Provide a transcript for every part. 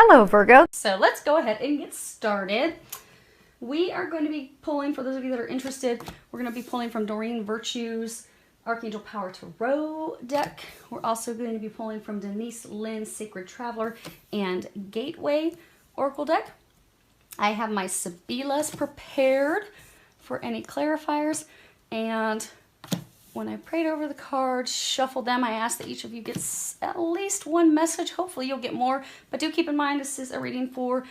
Hello, Virgo. So let's go ahead and get started. We are going to be pulling, for those of you that are interested, we're going to be pulling from Doreen Virtue's Archangel Power Tarot deck. We're also going to be pulling from Denise Lynn's Sacred Traveler and Gateway Oracle deck. I have my Sibilas prepared for any clarifiers, and when I prayed over the cards, shuffled them, I asked that each of you gets at least one message. Hopefully you'll get more, but do keep in mind this is a reading for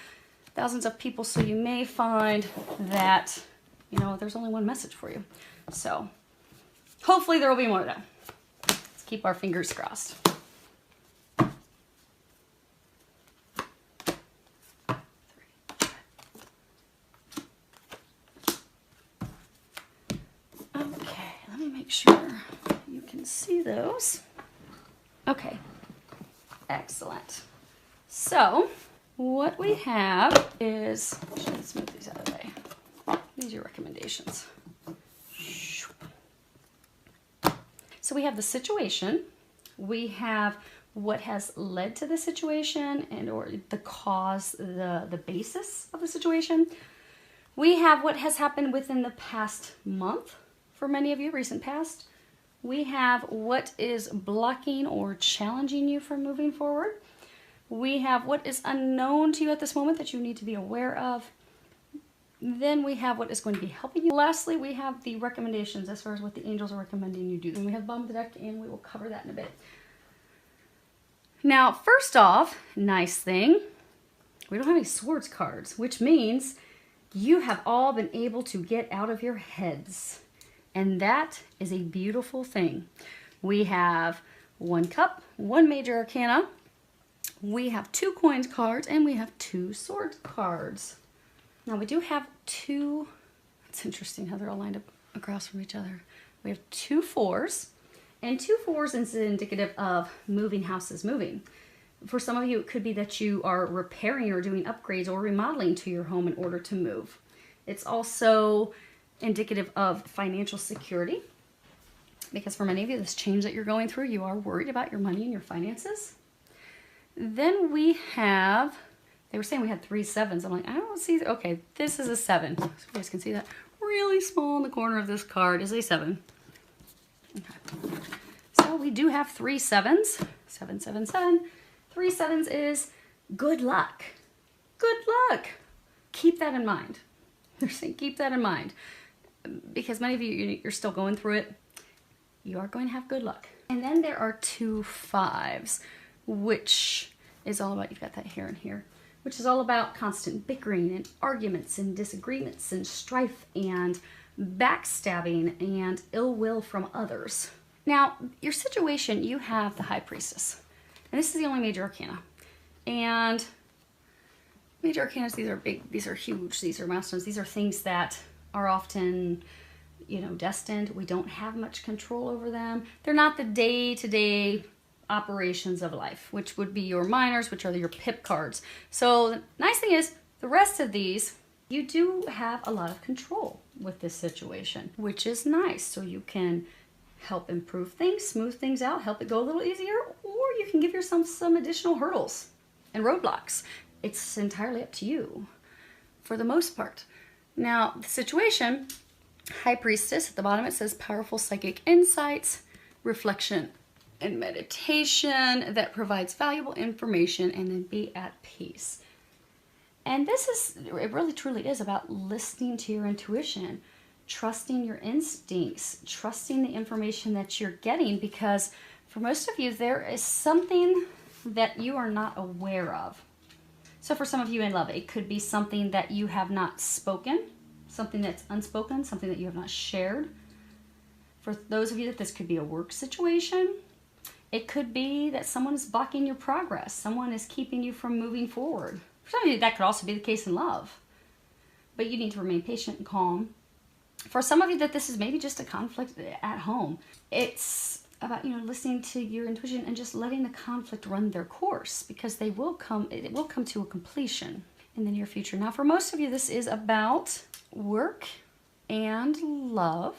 thousands of people, so you may find that, you know, there's only one message for you. So hopefully there will be more though. Let's keep our fingers crossed. Okay, let me make sure you can see those. Okay, excellent. So what we have is, let's move these out of the way. These are your recommendations. So we have the situation, we have what has led to the situation and or the cause, the basis of the situation. We have what has happened within the past month for many of you, recent past. We have what is blocking or challenging you from moving forward. We have what is unknown to you at this moment that you need to be aware of. Then we have what is going to be helping you. Lastly, we have the recommendations as far as what the angels are recommending you do. Then we have the bottom of the deck, and we will cover that in a bit. Now, first off, nice thing, we don't have any swords cards, which means you have all been able to get out of your heads. And that is a beautiful thing. We have one cup, one major arcana, we have two coins cards, and we have two swords cards. Now we do have two, it's interesting how they're all lined up across from each other. We have two fours, and two fours is indicative of moving houses, moving. For some of you, it could be that you are repairing or doing upgrades or remodeling to your home in order to move. It's also indicative of financial security, because for many of you, this change that you're going through, you are worried about your money and your finances. Then we have, they were saying we had 3 sevens. I'm like, I don't see, okay, this is a 7. So you guys can see that really small in the corner of this card is a 7. Okay. So we do have 3 sevens, 7, 7, 7. 3 sevens is good luck. Good luck. Keep that in mind. They're saying keep that in mind, because many of you, you're still going through it. You are going to have good luck. And then there are 2 5s, which is all about, you've got that here and here, which is all about constant bickering and arguments and disagreements and strife and backstabbing and ill will from others. Now, your situation, you have the High Priestess, and this is the only major arcana. And major arcanas, these are big, these are huge, these are milestones, these are things that are often, you know, destined. We don't have much control over them. They're not the day-to-day operations of life, which would be your minors, which are your pip cards. So the nice thing is, the rest of these, you do have a lot of control with this situation, which is nice. So you can help improve things, smooth things out, help it go a little easier, or you can give yourself some additional hurdles and roadblocks. It's entirely up to you for the most part. Now, the situation, High Priestess, at the bottom it says powerful psychic insights, reflection and meditation that provides valuable information, and then be at peace. And this is, it really truly is about listening to your intuition, trusting your instincts, trusting the information that you're getting, because for most of you, there is something that you are not aware of. So for some of you in love, it could be something that you have not spoken, something that's unspoken, something that you have not shared. For those of you that this could be a work situation, it could be that someone is blocking your progress. Someone is keeping you from moving forward. For some of you, that could also be the case in love. But you need to remain patient and calm. For some of you, that this is maybe just a conflict at home. It's about, you know, listening to your intuition and just letting the conflict run their course, because they will come, it will come to a completion in the near future. Now, for most of you, this is about work and love.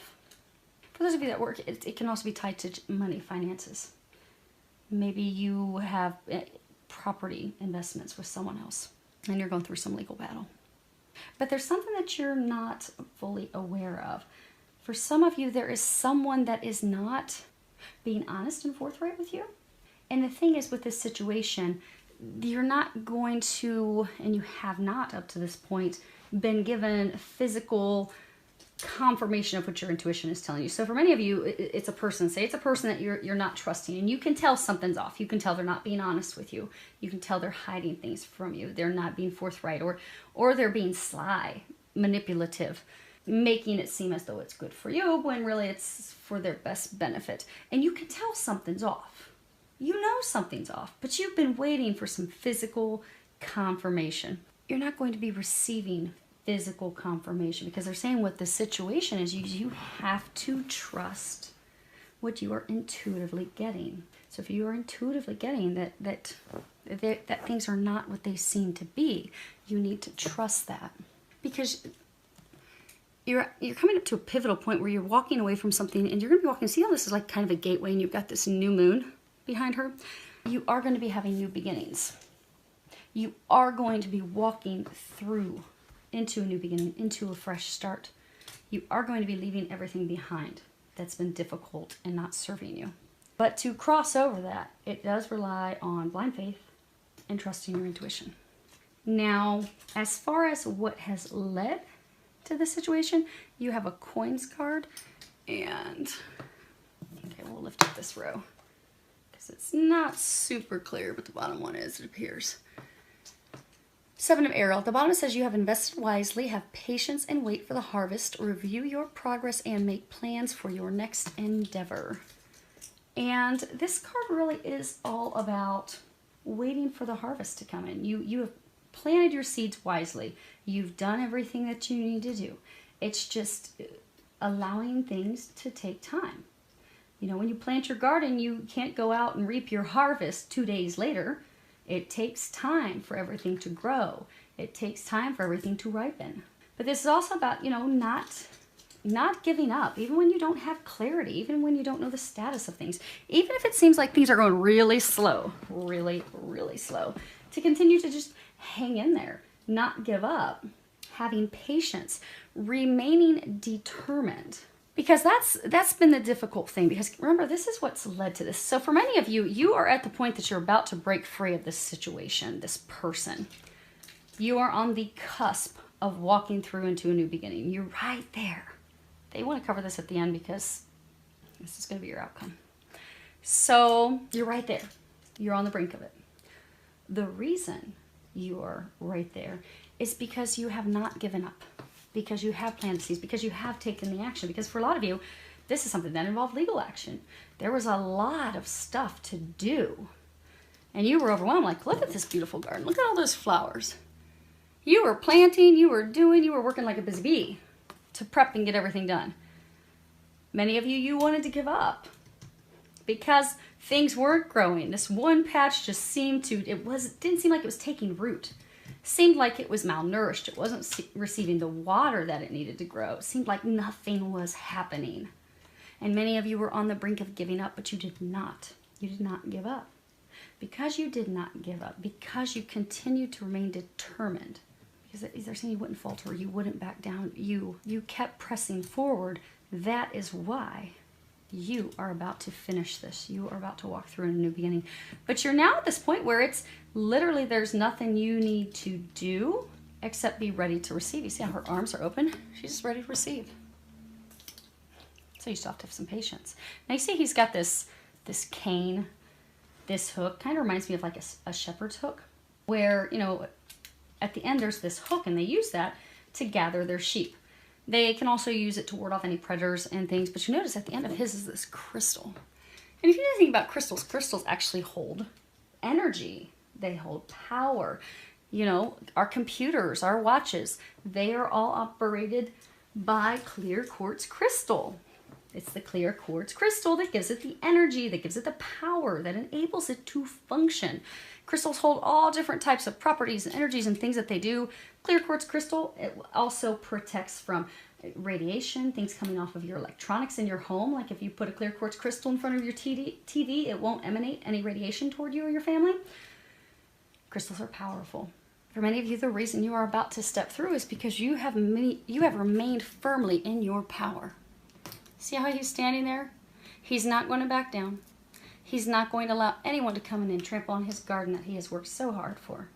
For those of you that work, it can also be tied to money, finances. Maybe you have property investments with someone else, and you're going through some legal battle. But there's something that you're not fully aware of. For some of you, there is someone that is not being honest and forthright with you. And the thing is, with this situation, you're not going to, and you have not up to this point, been given physical confirmation of what your intuition is telling you. So for many of you, it's a person. Say it's a person that you're not trusting, and you can tell something's off. You can tell they're not being honest with you. You can tell they're hiding things from you. They're not being forthright, or they're being sly, manipulative, making it seem as though it's good for you when really it's for their best benefit. And you can tell something's off. You know something's off, but you've been waiting for some physical confirmation. You're not going to be receiving physical confirmation because they're saying what the situation is. You have to trust what you are intuitively getting. So if you are intuitively getting that things are not what they seem to be, you need to trust that, because you're coming up to a pivotal point where you're walking away from something, and you're going to be walking. See how this is like kind of a gateway, and you've got this new moon behind her? You are going to be having new beginnings. You are going to be walking through into a new beginning, into a fresh start. You are going to be leaving everything behind that's been difficult and not serving you. But to cross over that, it does rely on blind faith and trusting your intuition. Now, as far as what has led to the situation, you have a coins card, and okay, we'll lift up this row because it's not super clear, but the bottom one is, it appears. Seven of Ariel. The bottom says you have invested wisely, have patience and wait for the harvest, review your progress and make plans for your next endeavor. And this card really is all about waiting for the harvest to come in. You have planted your seeds wisely. You've done everything that you need to do. It's just allowing things to take time. You know, when you plant your garden, you can't go out and reap your harvest 2 days later. It takes time for everything to grow. It takes time for everything to ripen. But this is also about, you know, not giving up, even when you don't have clarity, even when you don't know the status of things, even if it seems like things are going really slow, really, really slow, to continue to just hang in there, not give up, having patience, remaining determined. Because that's been the difficult thing. Because remember, this is what's led to this. So for many of you, you are at the point that you're about to break free of this situation, this person. You are on the cusp of walking through into a new beginning. You're right there. They want to cover this at the end because this is going to be your outcome. So you're right there. You're on the brink of it. The reason you are right there is because you have not given up. Because you have planted seeds, because you have taken the action. Because for a lot of you, this is something that involved legal action. There was a lot of stuff to do. And you were overwhelmed, like, look at this beautiful garden. Look at all those flowers. You were planting, you were working like a busy bee to prep and get everything done. Many of you, you wanted to give up because things weren't growing. This one patch just didn't seem like it was taking root. Seemed like it was malnourished. It wasn't receiving the water that it needed to grow. It seemed like nothing was happening. And many of you were on the brink of giving up, but you did not. You did not give up. Because you did not give up, because you continued to remain determined, because they're saying you wouldn't falter, you wouldn't back down, you kept pressing forward, that is why you are about to finish this. You are about to walk through a new beginning. But you're now at this point where it's literally there's nothing you need to do except be ready to receive. You see how her arms are open? She's just ready to receive. So you still have to have some patience. Now you see he's got this cane, this hook. Kind of reminds me of like a shepherd's hook where, you know, at the end there's this hook and they use that to gather their sheep. They can also use it to ward off any predators and things, but you notice at the end of his is this crystal. And if you know anything about crystals, crystals actually hold energy. They hold power. You know, our computers, our watches, they are all operated by clear quartz crystal. It's the clear quartz crystal that gives it the energy, that gives it the power, that enables it to function. Crystals hold all different types of properties and energies and things that they do. Clear quartz crystal, it also protects from radiation, things coming off of your electronics in your home. Like if you put a clear quartz crystal in front of your TV, it won't emanate any radiation toward you or your family. Crystals are powerful. For many of you, the reason you are about to step through is because you have remained firmly in your power. See how he's standing there? He's not going to back down. He's not going to allow anyone to come in and trample on his garden that he has worked so hard for.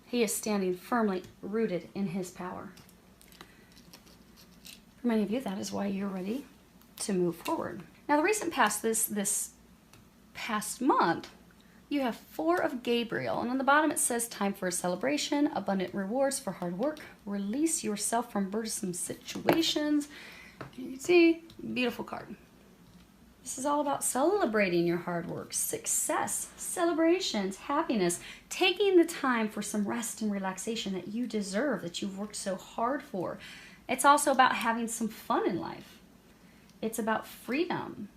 He is standing firmly rooted in his power. For many of you, that is why you're ready to move forward. Now, the recent past, this past month, you have 4 of Gabriel, and on the bottom it says, time for a celebration, abundant rewards for hard work, release yourself from burdensome situations. You can see, beautiful card. This is all about celebrating your hard work, success, celebrations, happiness, taking the time for some rest and relaxation that you deserve, that you've worked so hard for. It's also about having some fun in life. It's about freedom.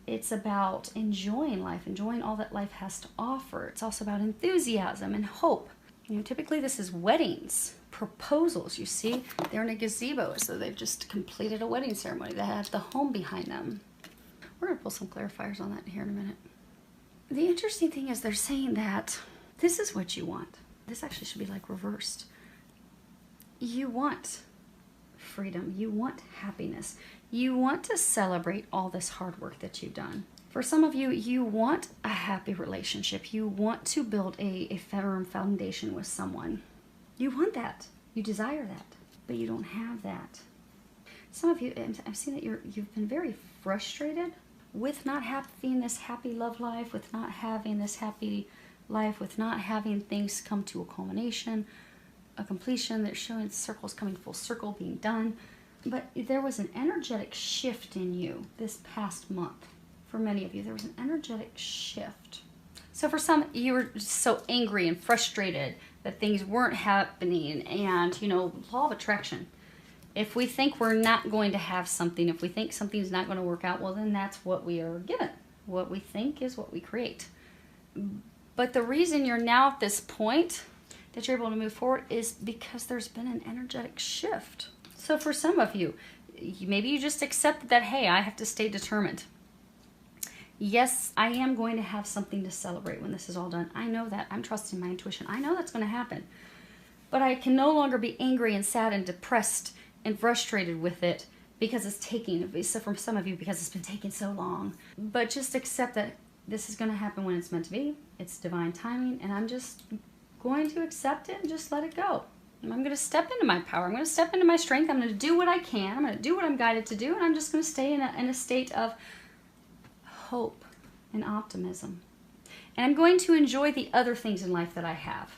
It's about enjoying life, enjoying all that life has to offer. It's also about enthusiasm and hope. You know, typically this is weddings, proposals. You see, they're in a gazebo, so they've just completed a wedding ceremony. They have the home behind them. We're going to pull some clarifiers on that here in a minute. The interesting thing is they're saying that this is what you want. This actually should be like reversed. You want freedom. You want happiness. You want to celebrate all this hard work that you've done. For some of you, you want a happy relationship. You want to build a firm foundation with someone. You want that. You desire that, but you don't have that. Some of you, I've seen that you've been very frustrated with not having this happy love life, with not having this happy life, with not having things come to a culmination, a completion. They're showing circles coming full circle, being done. But there was an energetic shift in you this past month. For many of you, there was an energetic shift. So for some, you were so angry and frustrated that things weren't happening. And, you know, law of attraction. If we think we're not going to have something, if we think something's not going to work out, well, then that's what we are given. What we think is what we create. But the reason you're now at this point that you're able to move forward is because there's been an energetic shift. So for some of you, maybe you just accept that, hey, I have to stay determined. Yes, I am going to have something to celebrate when this is all done. I know that. I'm trusting my intuition. I know that's going to happen. But I can no longer be angry and sad and depressed and frustrated with it because it's taking, so for some of you, because it's been taking so long. But just accept that this is going to happen when it's meant to be. It's divine timing, and I'm just going to accept it and just let it go. And I'm going to step into my power. I'm going to step into my strength. I'm going to do what I can. I'm going to do what I'm guided to do, and I'm just going to stay in a state of hope and optimism. And I'm going to enjoy the other things in life that I have.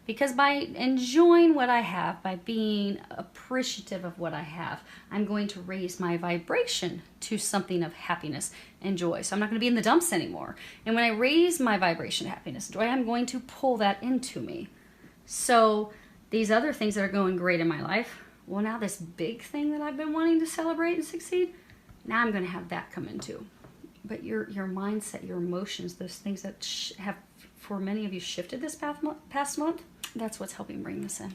Because by enjoying what I have, by being appreciative of what I have, I'm going to raise my vibration to something of happiness and joy. So I'm not going to be in the dumps anymore. And when I raise my vibration to happiness and joy, I'm going to pull that into me. So these other things that are going great in my life, well, now this big thing that I've been wanting to celebrate and succeed, now I'm going to have that come into. But your mindset, your emotions, those things that have, for many of you, shifted this past month, that's what's helping bring this in.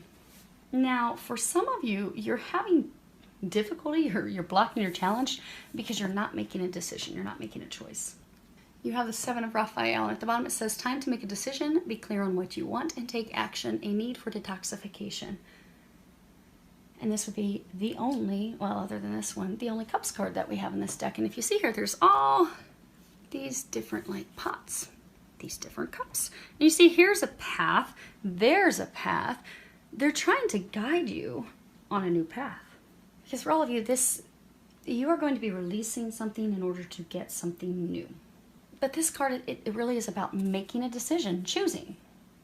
Now, for some of you, you're having difficulty, or you're blocking your challenge because you're not making a decision. You're not making a choice. You have the 7 of Raphael, and at the bottom it says, time to make a decision, be clear on what you want, and take action, a need for detoxification. And this would be the only, well, other than this one, the only cups card that we have in this deck. And if you see here, there's all these different, like, pots, these different cups. And you see, here's a path, there's a path. They're trying to guide you on a new path. Because for all of you, you are going to be releasing something in order to get something new. But this card, it really is about making a decision, choosing.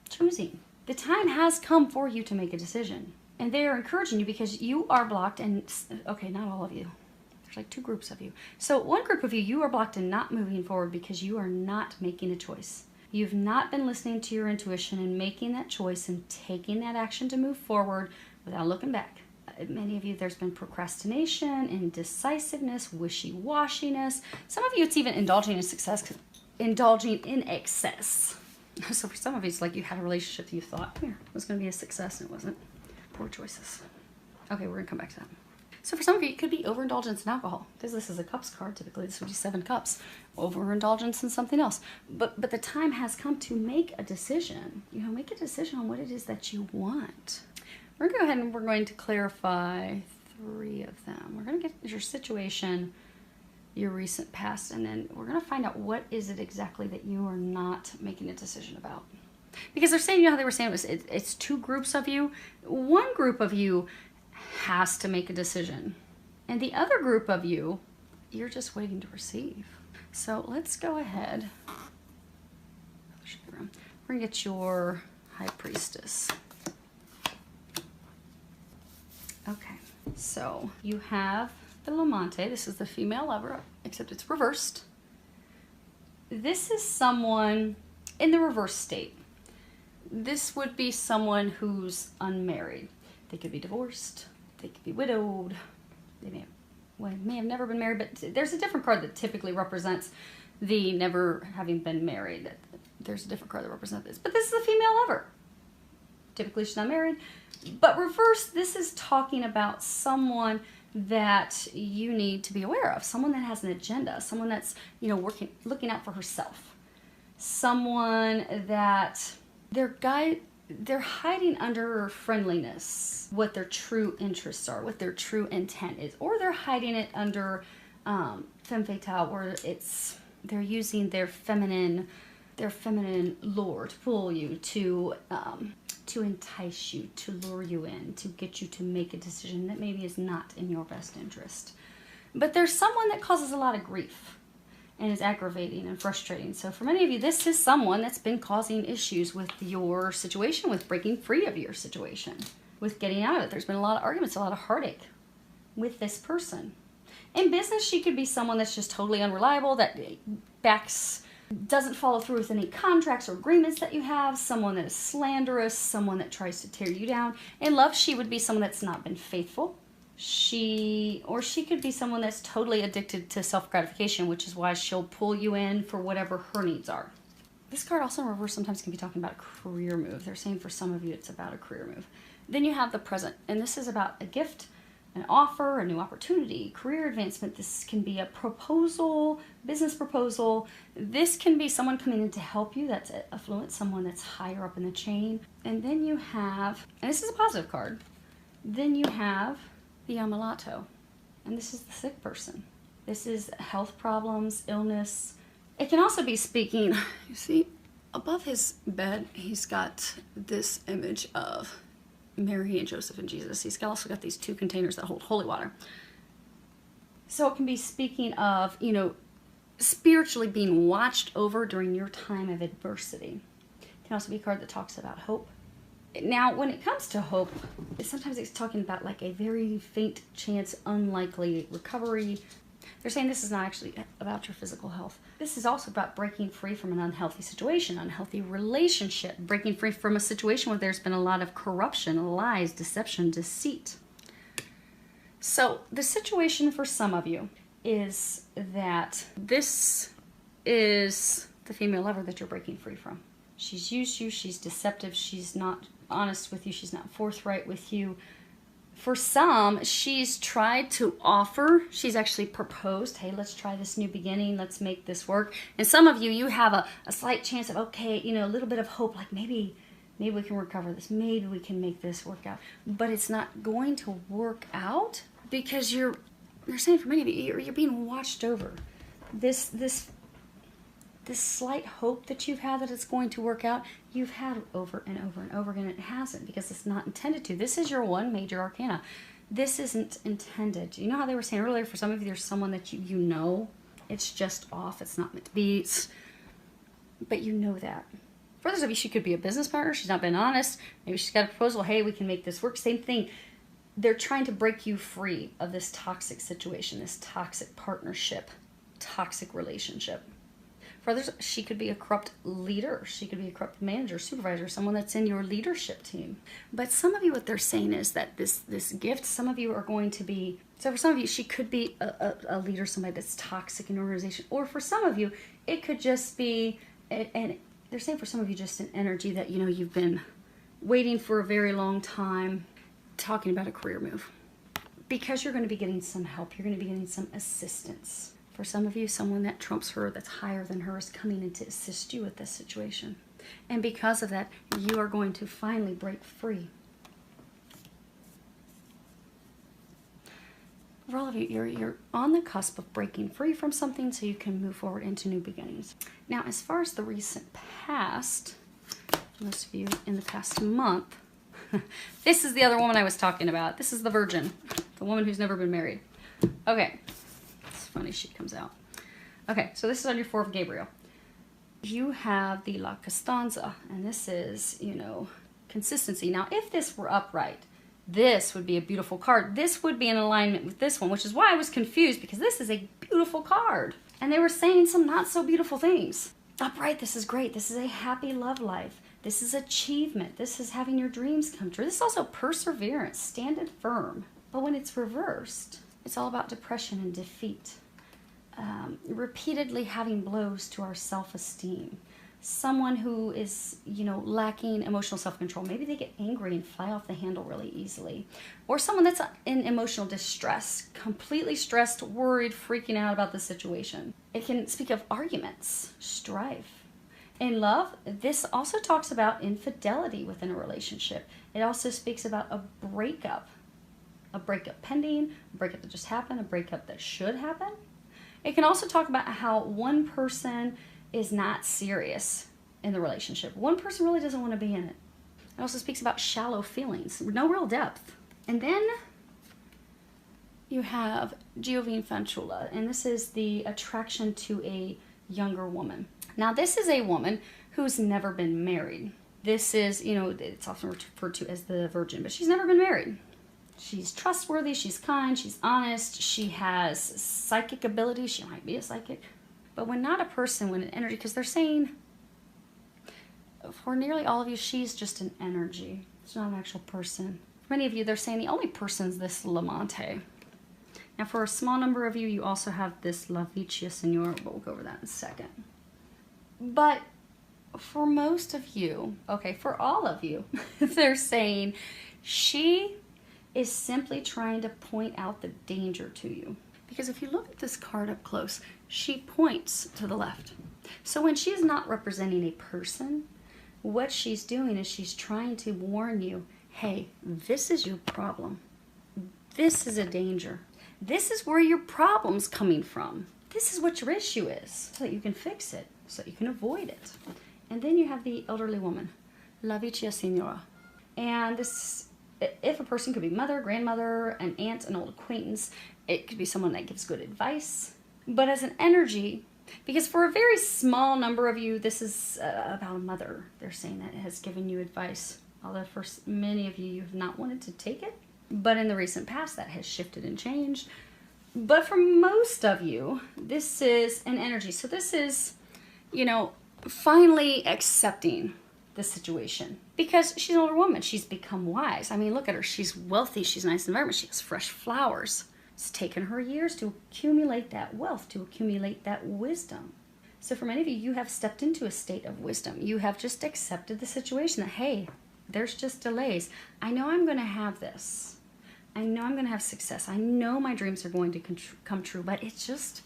The time has come for you to make a decision. And they are encouraging you because you are blocked, and okay, not all of you. There's like 2 groups of you. So one group of you, you are blocked and not moving forward because you are not making a choice. You've not been listening to your intuition and making that choice and taking that action to move forward without looking back. Many of you, there's been procrastination, indecisiveness, wishy-washiness. Some of you, it's even indulging in excess. So for some of you, it's like you had a relationship that you thought was going to be a success and it wasn't. Poor choices. Okay, we're going to come back to that. So for some of you, it could be overindulgence in alcohol, because this is a cups card. Typically, this would be 7 cups. Overindulgence in something else. But the time has come to make a decision. You know, make a decision on what it is that you want. We're going to go ahead and we're going to clarify 3 of them. We're going to get your situation, your recent past, and then we're going to find out what is it exactly that you are not making a decision about. Because they're saying, you know how they were saying it's 2 groups of you. One group of you has to make a decision, and the other group of you, you're just waiting to receive. So let's go ahead. We're gonna get your High Priestess. Okay, so you have the Lamante. This is the female lover, except it's reversed. This is someone in the reverse state. This would be someone who's unmarried. They could be divorced. They could be widowed. They may have never been married, but there's a different card that typically represents the never having been married. There's a different card that represents this. But this is a female lover. Typically she's not married. But reverse, this is talking about someone that you need to be aware of. Someone that has an agenda. Someone that's, you know, looking out for herself. Someone that they're hiding under friendliness what their true interests are, what their true intent is, or they're hiding it under femme fatale, where they're using their feminine lure to pull you, to entice you, to lure you in, to get you to make a decision that maybe is not in your best interest. But there's someone that causes a lot of grief and is aggravating and frustrating. So for many of you, this is someone that's been causing issues with your situation, with breaking free of your situation, with getting out of it. There's been a lot of arguments, a lot of heartache with this person. In business, she could be someone that's just totally unreliable, that doesn't follow through with any contracts or agreements that you have, someone that is slanderous, someone that tries to tear you down. In love, she would be someone that's not been faithful. She could be someone that's totally addicted to self-gratification, which is why she'll pull you in for whatever her needs are. This card also in reverse sometimes can be talking about a career move. They're saying for some of you it's about a career move. Then you have the present, and this is about a gift, an offer, a new opportunity, career advancement. This can be a proposal, business proposal. This can be someone coming in to help you that's affluent, someone that's higher up in the chain. And then you have, and this is a positive card, then you have the Amalato, and this is the sick person. This is health problems, illness. It can also be speaking, you see, above his bed, he's got this image of Mary and Joseph and Jesus. He's also got these 2 containers that hold holy water. So it can be speaking of, you know, spiritually being watched over during your time of adversity. It can also be a card that talks about hope. Now, when it comes to hope, sometimes it's talking about like a very faint chance, unlikely recovery. They're saying this is not actually about your physical health. This is also about breaking free from an unhealthy situation, unhealthy relationship, breaking free from a situation where there's been a lot of corruption, lies, deception, deceit. So the situation for some of you is that this is the female lover that you're breaking free from. She's used you, she's deceptive, she's not honest with you, she's not forthright with you. For some, she's tried to offer, she's actually proposed, hey, let's try this new beginning, let's make this work. And some of you, you have a slight chance of, okay, you know, a little bit of hope, like maybe we can recover this, maybe we can make this work out. But it's not going to work out because they're saying for many of you, you're being watched over. This slight hope that you've had that it's going to work out, you've had over and over and over again. It hasn't, because it's not intended to. This is your 1 major arcana. This isn't intended. You know how they were saying earlier, for some of you, there's someone that you know, it's just off, it's not meant to be, but you know that. For others of you, she could be a business partner, she's not been honest, maybe she's got a proposal, hey, we can make this work, same thing. They're trying to break you free of this toxic situation, this toxic partnership, toxic relationship. For others, she could be a corrupt leader. She could be a corrupt manager, supervisor, someone that's in your leadership team. But some of you, what they're saying is that this gift, some of you are going to be, so for some of you, she could be a leader, somebody that's toxic in an organization. Or for some of you, it could just be, and they're saying for some of you, just an energy that, you know, you've been waiting for a very long time, talking about a career move. because you're going to be getting some help. You're going to be getting some assistance. For some of you, someone that trumps her, that's higher than her, is coming in to assist you with this situation. And because of that, you are going to finally break free. For all of you, you're on the cusp of breaking free from something so you can move forward into new beginnings. Now, as far as the recent past, most of you in the past month, this is the other woman I was talking about. This is the virgin, the woman who's never been married. Okay, it's funny she comes out. Okay, so this is on your 4 of Gabriel. You have the La Costanza, and this is, you know, consistency. Now, if this were upright, this would be a beautiful card. This would be in alignment with this one, which is why I was confused, because this is a beautiful card. And they were saying some not so beautiful things. Upright, this is great. This is a happy love life. This is achievement. This is having your dreams come true. This is also perseverance, standing firm. But when it's reversed, it's all about depression and defeat. Repeatedly having blows to our self-esteem. Someone who is, you know, lacking emotional self-control. Maybe they get angry and fly off the handle really easily. Or someone that's in emotional distress, completely stressed, worried, freaking out about the situation. It can speak of arguments, strife. In love, this also talks about infidelity within a relationship. It also speaks about a breakup pending, a breakup that just happened, a breakup that should happen. It can also talk about how one person is not serious in the relationship. One person really doesn't want to be in it. It also speaks about shallow feelings, no real depth. And then you have Giovine Fanciulla, and this is the attraction to a younger woman. Now, this is a woman who's never been married. This is, you know, it's often referred to as the virgin, but she's never been married. She's trustworthy, she's kind, she's honest, she has psychic ability, she might be a psychic. But when not a person, when an energy, because they're saying, for nearly all of you, she's just an energy. It's not an actual person. For many of you, they're saying the only person is this Lamante. Now, for a small number of you, you also have this La Vicia Signora, but we'll go over that in a second. But for most of you, okay, for all of you, they're saying she is simply trying to point out the danger to you. Because if you look at this card up close, she points to the left. So when she is not representing a person, what she's doing is she's trying to warn you, hey, this is your problem. This is a danger. This is where your problem's coming from. This is what your issue is, so that you can fix it, so that you can avoid it. And then you have the elderly woman, La Vicia Signora. And this, if a person could be mother, grandmother, an aunt, an old acquaintance, it could be someone that gives good advice. But as an energy, because for a very small number of you, this is about a mother. They're saying that has given you advice. Although for many of you, you have not wanted to take it. But in the recent past, that has shifted and changed. But for most of you, this is an energy. So this is, you know, finally accepting the situation. Because she's an older woman. She's become wise. I mean, look at her. She's wealthy. She's nice environment. She has fresh flowers. It's taken her years to accumulate that wealth, to accumulate that wisdom. So for many of you, you have stepped into a state of wisdom. You have just accepted the situation that, hey, there's just delays. I know I'm going to have this. I know I'm going to have success. I know my dreams are going to come true, but it's just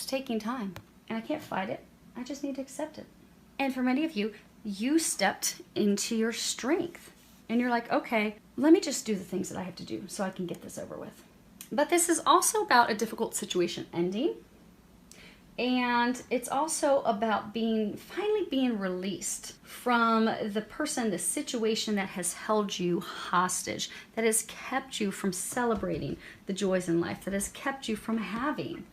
taking time. And I can't fight it. I just need to accept it. And for many of you, you stepped into your strength. And you're like, okay, let me just do the things that I have to do so I can get this over with. But this is also about a difficult situation ending. And it's also about finally being released from the person, the situation that has held you hostage, that has kept you from celebrating the joys in life, that has kept you from having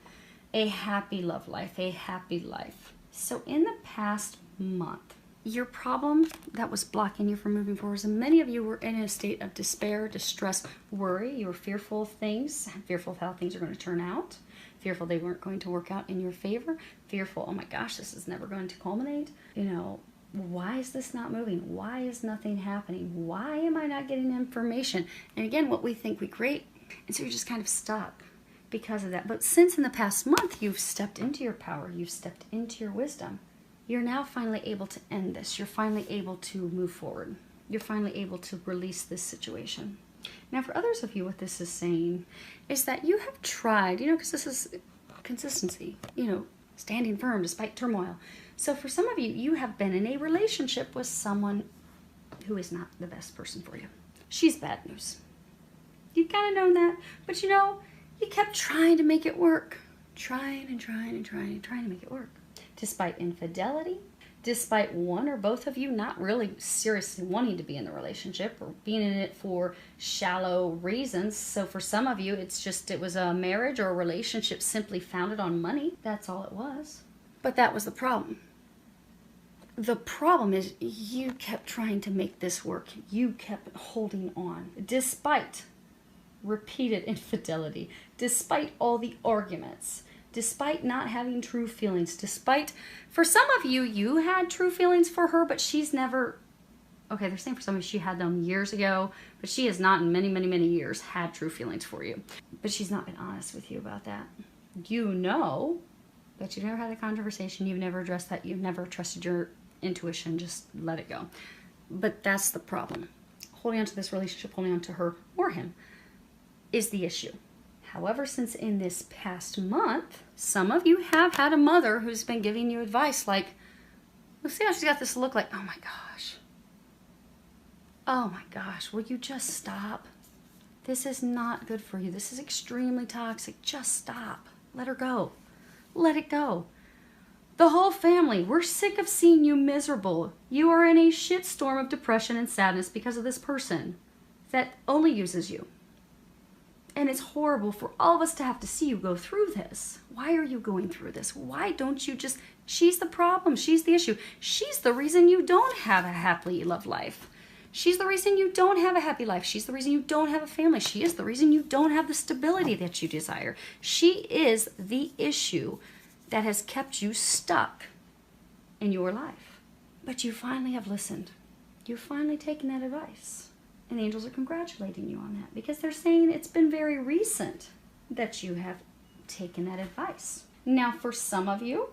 a happy love life, a happy life. So in the past month, your problem that was blocking you from moving forward, and many of you were in a state of despair, distress, worry. You were fearful of things, fearful of how things are going to turn out, fearful they weren't going to work out in your favor, fearful, oh my gosh, this is never going to culminate. You know, why is this not moving? Why is nothing happening? Why am I not getting information? And again, what we think we create. And so you're just kind of stuck because of that. But since in the past month, you've stepped into your power, you've stepped into your wisdom, you're now finally able to end this. You're finally able to move forward. You're finally able to release this situation. Now, for others of you, what this is saying is that you have tried, because this is consistency, standing firm despite turmoil. So for some of you, you have been in a relationship with someone who is not the best person for you. She's bad news. You've kind of known that, but you kept trying to make it work. Trying to make it work. Despite infidelity, despite one or both of you not really seriously wanting to be in the relationship or being in it for shallow reasons. So for some of you, it was a marriage or a relationship simply founded on money. That's all it was. But that was the problem. The problem is you kept trying to make this work. You kept holding on despite repeated infidelity, despite all the arguments, despite not having true feelings, for some of you, you had true feelings for her, but she's never, okay, they're saying for some of you she had them years ago, but she has not in many, many, many years had true feelings for you. But she's not been honest with you about that. But you've never had a conversation, you've never addressed that, you've never trusted your intuition, just let it go. But that's the problem. Holding on to this relationship, holding on to her or him is the issue. However, since in this past month, some of you have had a mother who's been giving you advice like, let's see how she's got this look like, oh my gosh, will you just stop? This is not good for you. This is extremely toxic. Just stop. Let her go. Let it go. The whole family, we're sick of seeing you miserable. You are in a shitstorm of depression and sadness because of this person that only uses you. And it's horrible for all of us to have to see you go through this. Why are you going through this? Why don't you just, she's the problem, she's the issue. She's the reason you don't have a happily loved life. She's the reason you don't have a happy life. She's the reason you don't have a family. She is the reason you don't have the stability that you desire. She is the issue that has kept you stuck in your life. But you finally have listened. You've finally taken that advice. And the angels are congratulating you on that because they're saying it's been very recent that you have taken that advice. Now, for some of you,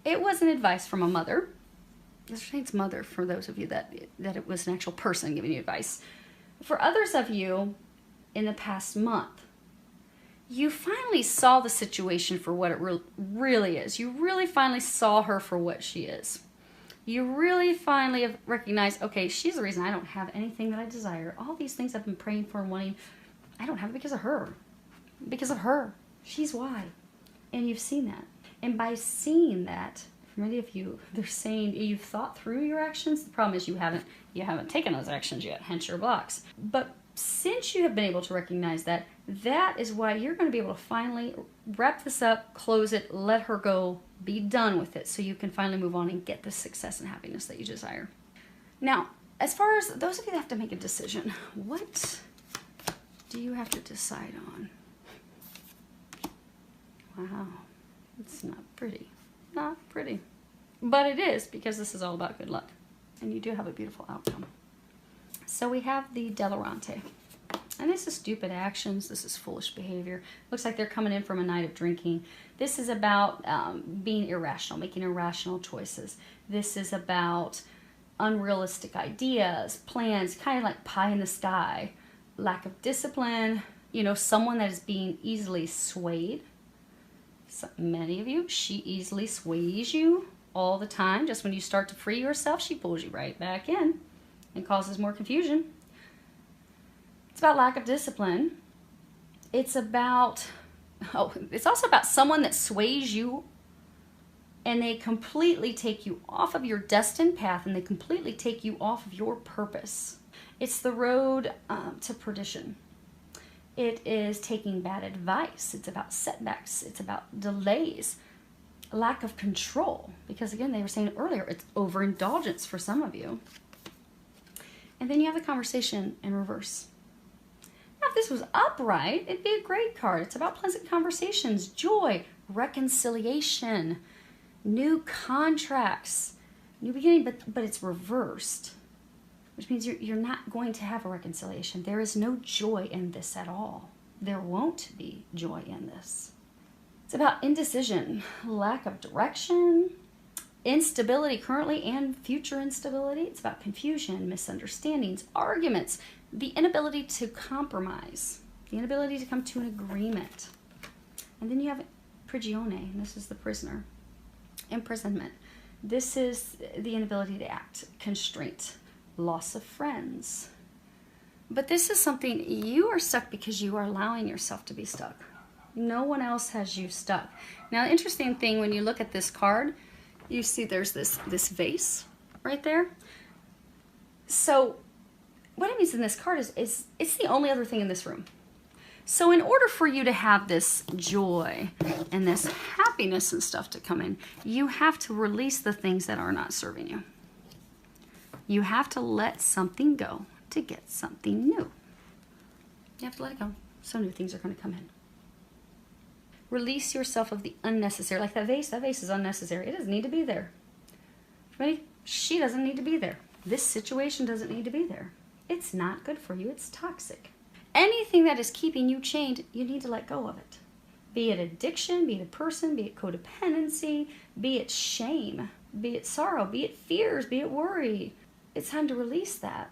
it wasn't advice from a mother. They're saying it's mother for those of you that it was an actual person giving you advice. For others of you, in the past month, you finally saw the situation for what it really is. You really finally saw her for what she is. You really finally have recognized, okay, she's the reason I don't have anything that I desire. All these things I've been praying for and wanting, I don't have it because of her. Because of her. She's why. And you've seen that. And by seeing that, for many of you, they're saying you've thought through your actions. The problem is you haven't taken those actions yet, hence your blocks. But since you have been able to recognize that, that is why you're going to be able to finally wrap this up, close it, let her go, be done with it, so you can finally move on and get the success and happiness that you desire. Now, as far as those of you that have to make a decision, what do you have to decide on? Wow, it's not pretty. Not pretty. But it is, because this is all about good luck. And you do have a beautiful outcome. So we have the Delarante. And this is stupid actions. This is foolish behavior. Looks like they're coming in from a night of drinking. This is about being irrational, making irrational choices. This is about unrealistic ideas, plans, kind of like pie in the sky. Lack of discipline. Someone that is being easily swayed. So many of you, she easily sways you all the time. Just when you start to free yourself, she pulls you right back in and causes more confusion. It's about lack of discipline. It's also about someone that sways you and they completely take you off of your destined path and they completely take you off of your purpose. It's the road to perdition. It is taking bad advice. It's about setbacks. It's about delays. Lack of control. Because again, they were saying earlier, it's overindulgence for some of you. And then you have the conversation in reverse. Now, if this was upright, it'd be a great card. It's about pleasant conversations, joy, reconciliation, new contracts, new beginning, but it's reversed. Which means you're not going to have a reconciliation. There is no joy in this at all. There won't be joy in this. It's about indecision, lack of direction. instability currently and future instability. It's about confusion, misunderstandings, arguments, the inability to compromise, the inability to come to an agreement. And then you have prigione, and this is the prisoner. Imprisonment. This is the inability to act, constraint, loss of friends. But this is something, you are stuck because you are allowing yourself to be stuck. No one else has you stuck. Now, the interesting thing, when you look at this card, you see there's this vase right there. So what it means in this card is it's the only other thing in this room. So in order for you to have this joy and this happiness and stuff to come in, you have to release the things that are not serving you. You have to let something go to get something new. You have to let it go, so new things are going to come in. Release yourself of the unnecessary. Like that vase is unnecessary. It doesn't need to be there. Ready? She doesn't need to be there. This situation doesn't need to be there. It's not good for you. It's toxic. Anything that is keeping you chained, you need to let go of it. Be it addiction, be it a person, be it codependency, be it shame, be it sorrow, be it fears, be it worry. It's time to release that.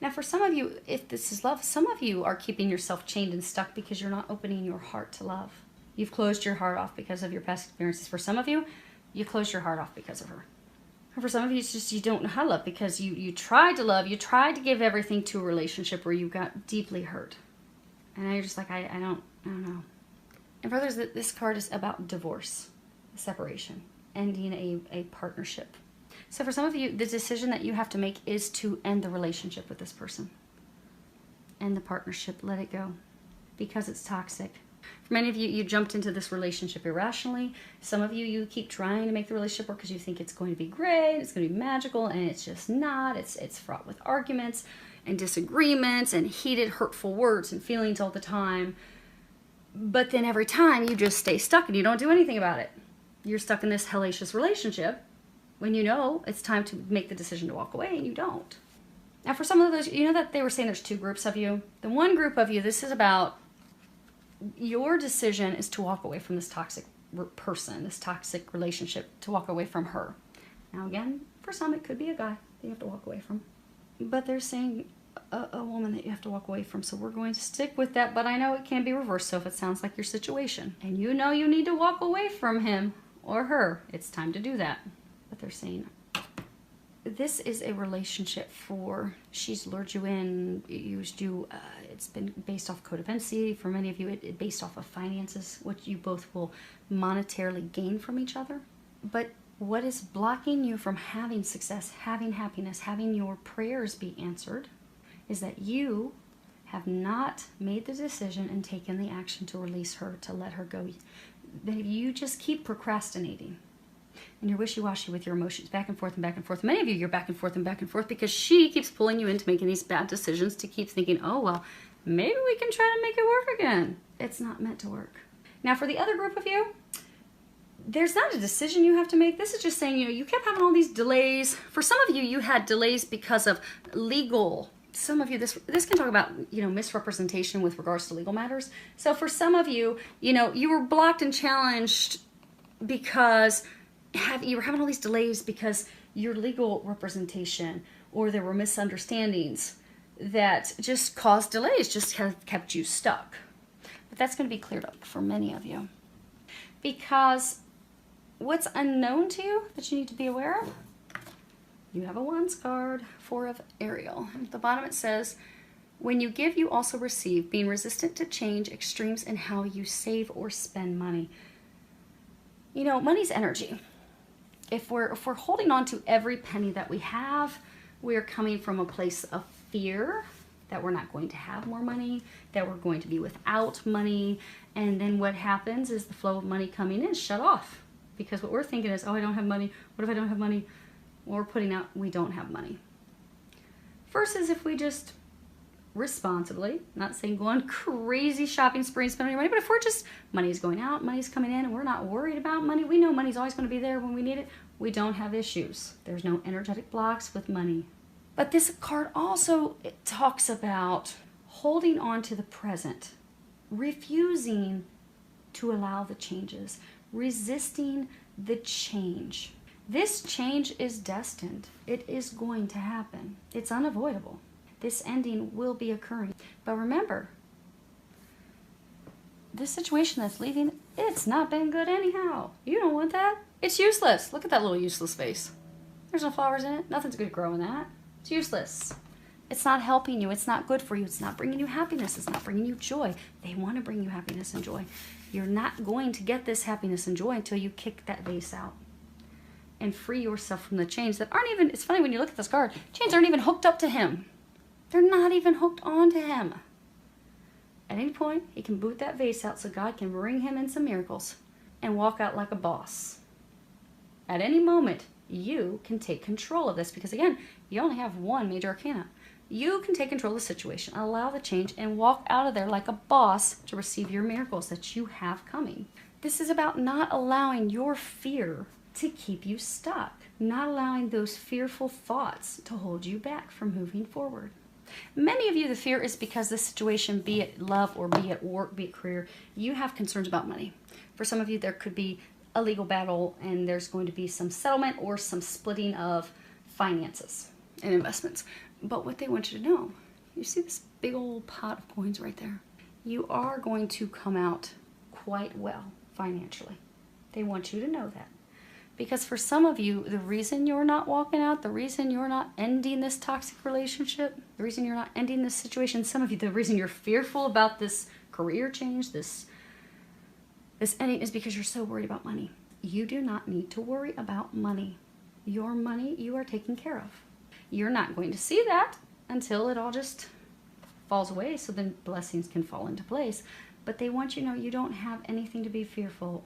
Now, for some of you, if this is love, some of you are keeping yourself chained and stuck because you're not opening your heart to love. You've closed your heart off because of your past experiences. For some of you, you closed your heart off because of her. And for some of you, it's just you don't know how to love because you tried to love, you tried to give everything to a relationship where you got deeply hurt. And now you're just like, I don't know. And for others, this card is about divorce, separation, ending a partnership. So for some of you, the decision that you have to make is to end the relationship with this person. End the partnership, let it go, because it's toxic. For many of you, you jumped into this relationship irrationally. Some of you, you keep trying to make the relationship work because you think it's going to be great, it's going to be magical, and it's just not. It's fraught with arguments and disagreements and heated, hurtful words and feelings all the time. But then every time you just stay stuck and you don't do anything about it. You're stuck in this hellacious relationship when you know it's time to make the decision to walk away and you don't. Now for some of those, you know that they were saying there's two groups of you. The one group of you, this is about your decision is to walk away from this toxic person, this toxic relationship, to walk away from her. Now again, for some it could be a guy that you have to walk away from. But they're saying a woman that you have to walk away from. So we're going to stick with that, but I know it can be reversed. So if it sounds like your situation and you know you need to walk away from him or her, it's time to do that. But they're saying this is a relationship for, she's lured you in, used you, it's been based off codependency. For many of you, it based off of finances, which you both will monetarily gain from each other. But what is blocking you from having success, having happiness, having your prayers be answered is that you have not made the decision and taken the action to release her, to let her go. That you just keep procrastinating. And you're wishy-washy with your emotions, back and forth and back and forth. Many of you, you're back and forth because she keeps pulling you into making these bad decisions to keep thinking, oh, well, maybe we can try to make it work again. It's not meant to work. Now, for the other group of you, there's not a decision you have to make. This is just saying, you kept having all these delays. For some of you, you had delays because of legal. Some of you, this can talk about, misrepresentation with regards to legal matters. So for some of you, you were blocked and challenged because you were having all these delays because your legal representation or there were misunderstandings that just caused delays, just have kept you stuck. But that's going to be cleared up for many of you. Because what's unknown to you that you need to be aware of? You have a Wands card, Four of Ariel. At the bottom it says, when you give, you also receive, being resistant to change, extremes in how you save or spend money. Money's energy. If we're holding on to every penny that we have, we're coming from a place of fear that we're not going to have more money, that we're going to be without money, and then what happens is the flow of money coming in is shut off. Because what we're thinking is, oh, I don't have money. What if I don't have money? Well, we're putting out, we don't have money. Versus if we just responsibly, not saying go on crazy shopping spree and spend your money, but if we're just, money's going out, money's coming in, and we're not worried about money, we know money's always going to be there when we need it, we don't have issues. There's no energetic blocks with money. But this card also, it talks about holding on to the present, refusing to allow the changes, resisting the change. This change is destined. It is going to happen. It's unavoidable. This ending will be occurring. But remember, this situation that's leaving, it's not been good anyhow. You don't want that. It's useless. Look at that little useless face. There's no flowers in it. Nothing's going to grow in that. It's useless. It's not helping you. It's not good for you. It's not bringing you happiness. It's not bringing you joy. They want to bring you happiness and joy. You're not going to get this happiness and joy until you kick that vase out and free yourself from the chains that aren't even, it's funny when you look at this card, chains aren't even hooked up to him. They're not even hooked onto him. At any point, he can boot that vase out so God can bring him in some miracles and walk out like a boss. At any moment, you can take control of this because, again, you only have one major arcana. You can take control of the situation, allow the change, and walk out of there like a boss to receive your miracles that you have coming. This is about not allowing your fear to keep you stuck, not allowing those fearful thoughts to hold you back from moving forward. Many of you, the fear is because this situation, be it love or be it work, be it career, you have concerns about money. For some of you, there could be a legal battle and there's going to be some settlement or some splitting of finances and investments. But what they want you to know, you see this big old pot of coins right there? You are going to come out quite well financially. They want you to know that. Because for some of you, the reason you're not walking out, the reason you're not ending this toxic relationship, the reason you're not ending this situation, some of you, the reason you're fearful about this career change, this ending is because you're so worried about money. You do not need to worry about money. Your money you are taken care of. You're not going to see that until it all just falls away so then blessings can fall into place. But they want you to know you don't have anything to be fearful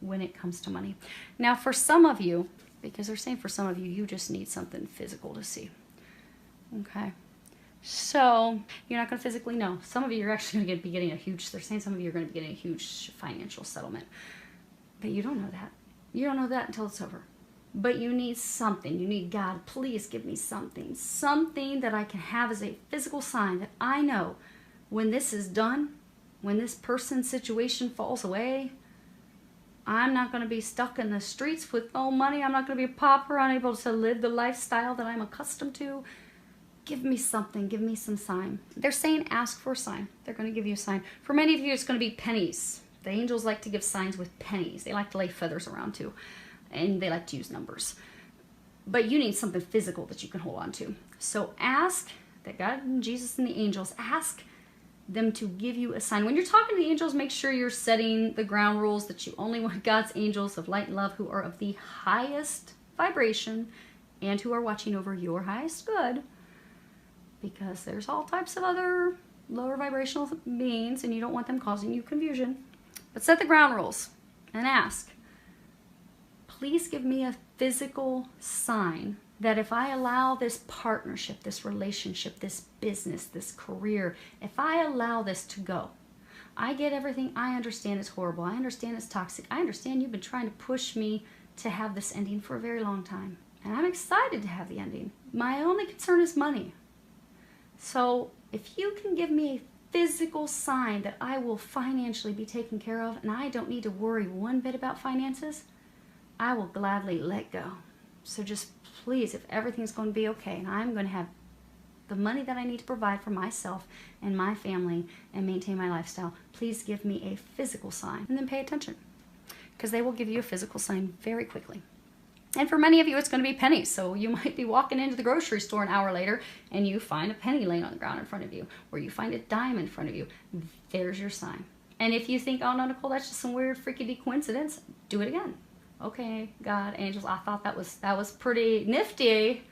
when it comes to money. Now for some of you, because they're saying for some of you, you just need something physical to see. Okay. So you're not going to physically know. Some of you are actually going to be getting a huge, they're saying some of you are going to be getting a huge financial settlement. But you don't know that. You don't know that until it's over. But you need something. You need God, please give me something. Something that I can have as a physical sign that I know when this is done, when this person's situation falls away, I'm not going to be stuck in the streets with no money. I'm not going to be a pauper, unable to live the lifestyle that I'm accustomed to. Give me something. Give me some sign. They're saying ask for a sign. They're going to give you a sign. For many of you, it's going to be pennies. The angels like to give signs with pennies. They like to lay feathers around too. And they like to use numbers. But you need something physical that you can hold on to. So ask that God and Jesus and the angels, ask them to give you a sign. When you're talking to the angels, make sure you're setting the ground rules that you only want God's angels of light and love who are of the highest vibration and who are watching over your highest good, because there's all types of other lower vibrational beings and you don't want them causing you confusion. But set the ground rules and ask, please give me a physical sign that if I allow this partnership, this relationship, this business, this career, if I allow this to go, I get everything. I understand it's horrible. I understand it's toxic. I understand you've been trying to push me to have this ending for a very long time. And I'm excited to have the ending. My only concern is money. So if you can give me a physical sign that I will financially be taken care of and I don't need to worry one bit about finances, I will gladly let go. So just please, if everything's going to be okay and I'm going to have the money that I need to provide for myself and my family and maintain my lifestyle, please give me a physical sign and then pay attention, because they will give you a physical sign very quickly. And for many of you, it's going to be pennies. So you might be walking into the grocery store an hour later and you find a penny laying on the ground in front of you, or you find a dime in front of you. There's your sign. And if you think, oh no, Nicole, that's just some weird freaky coincidence, do it again. Okay, God, angels, I thought that was pretty nifty,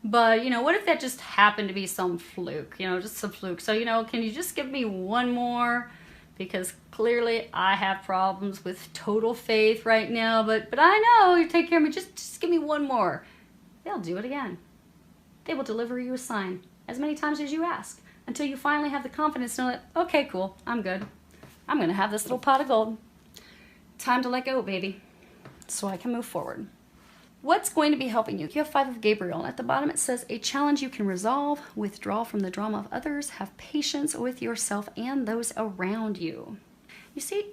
but you know, what if that just happened to be some fluke, you know, just some fluke. So, you know, can you just give me one more? Because clearly I have problems with total faith right now, but I know you take care of me. Just give me one more. They'll do it again. They will deliver you a sign as many times as you ask until you finally have the confidence to know that, okay, cool, I'm good. I'm going to have this little pot of gold. Time to let go, baby, so I can move forward. What's going to be helping you? You have 5 of Gabriel, and at the bottom it says, a challenge you can resolve, withdraw from the drama of others, have patience with yourself and those around you. You see,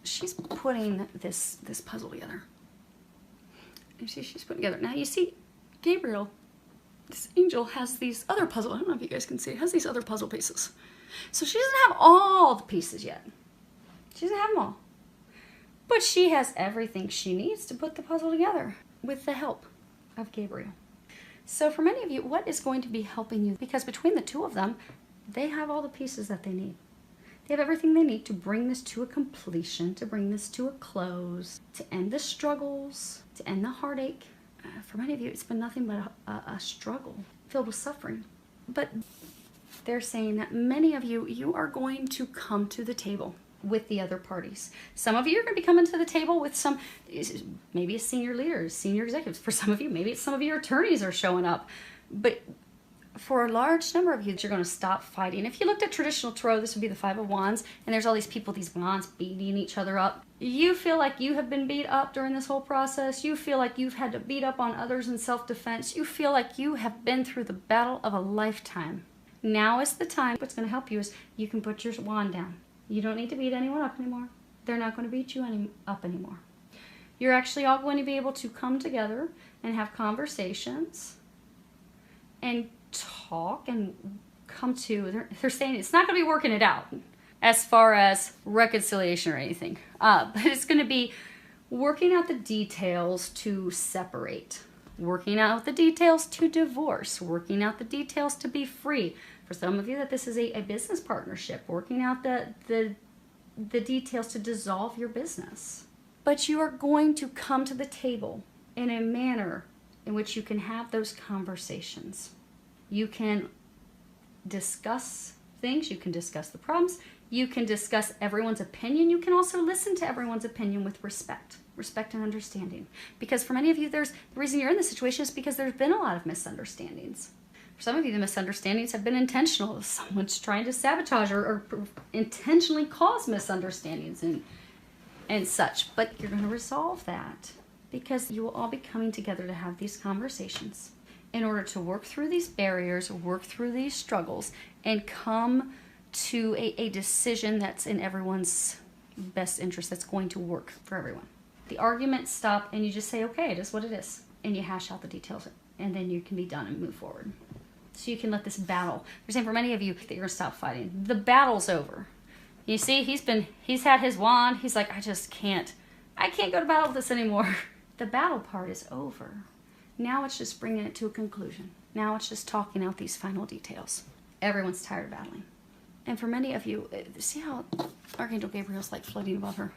she's putting this puzzle together. You see, she's putting together. Now you see, Gabriel, this angel has these other puzzle. I don't know if you guys can see. It has these other puzzle pieces. So she doesn't have all the pieces yet. She doesn't have them all. But she has everything she needs to put the puzzle together with the help of Gabriel. So for many of you, what is going to be helping you? Because between the two of them, they have all the pieces that they need. They have everything they need to bring this to a completion, to bring this to a close, to end the struggles, to end the heartache. For many of you, it's been nothing but a struggle filled with suffering. But they're saying that many of you, you are going to come to the table with the other parties. Some of you are going to be coming to the table with some, maybe a senior leaders, senior executives. For some of you, maybe it's some of your attorneys are showing up. But for a large number of you, you're going to stop fighting. If you looked at traditional tarot, this would be the Five of Wands, and there's all these people, these wands beating each other up. You feel like you have been beat up during this whole process. You feel like you've had to beat up on others in self-defense. You feel like you have been through the battle of a lifetime. Now is the time. What's going to help you is you can put your wand down. You don't need to beat anyone up anymore. They're not going to beat you up anymore. You're actually all going to be able to come together and have conversations and talk and come to, they're saying it's not going to be working it out as far as reconciliation or anything, but it's going to be working out the details to separate, working out the details to divorce, working out the details to be free. For some of you, that this is a business partnership, working out the details to dissolve your business. But you are going to come to the table in a manner in which you can have those conversations. You can discuss things, you can discuss the problems, you can discuss everyone's opinion. You can also listen to everyone's opinion with respect and understanding. Because for many of you, the reason you're in this situation is because there's been a lot of misunderstandings. For some of you, the misunderstandings have been intentional. Someone's trying to sabotage or intentionally cause misunderstandings and such. But you're going to resolve that because you will all be coming together to have these conversations in order to work through these barriers, work through these struggles, and come to a decision that's in everyone's best interest, that's going to work for everyone. The arguments stop and you just say, okay, it is what it is. And you hash out the details and then you can be done and move forward. So you can let this battle, they're saying for many of you that you're gonna stop fighting. The battle's over. You see, he's had his wand. He's like, I can't go to battle with this anymore. The battle part is over. Now it's just bringing it to a conclusion. Now it's just talking out these final details. Everyone's tired of battling. And for many of you, see how Archangel Gabriel's like floating above her?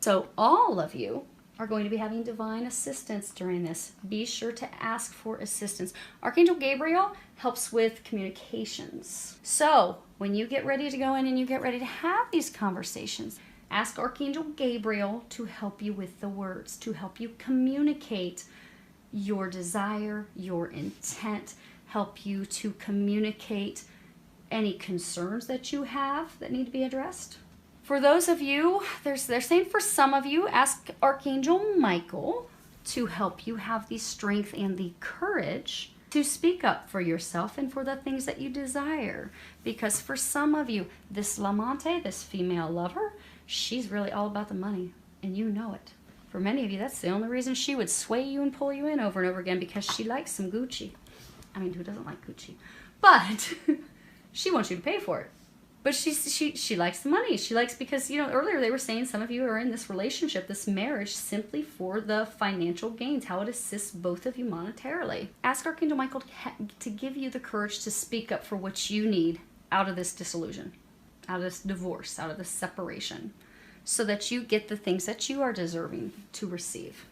So all of you are going to be having divine assistance during this. Be sure to ask for assistance. Archangel Gabriel helps with communications. So when you get ready to go in and you get ready to have these conversations, ask Archangel Gabriel to help you with the words, to help you communicate your desire, your intent, help you to communicate any concerns that you have that need to be addressed. For those of you, they're saying for some of you, ask Archangel Michael to help you have the strength and the courage to speak up for yourself and for the things that you desire. Because for some of you, this Lamante, this female lover, she's really all about the money, and you know it. For many of you, that's the only reason she would sway you and pull you in over and over again, because she likes some Gucci. I mean, who doesn't like Gucci? But she wants you to pay for it. But she likes the money. She likes, because, you know, earlier they were saying some of you are in this relationship, this marriage, simply for the financial gains, how it assists both of you monetarily. Ask Archangel Michael to give you the courage to speak up for what you need out of this disillusion, out of this divorce, out of this separation, so that you get the things that you are deserving to receive.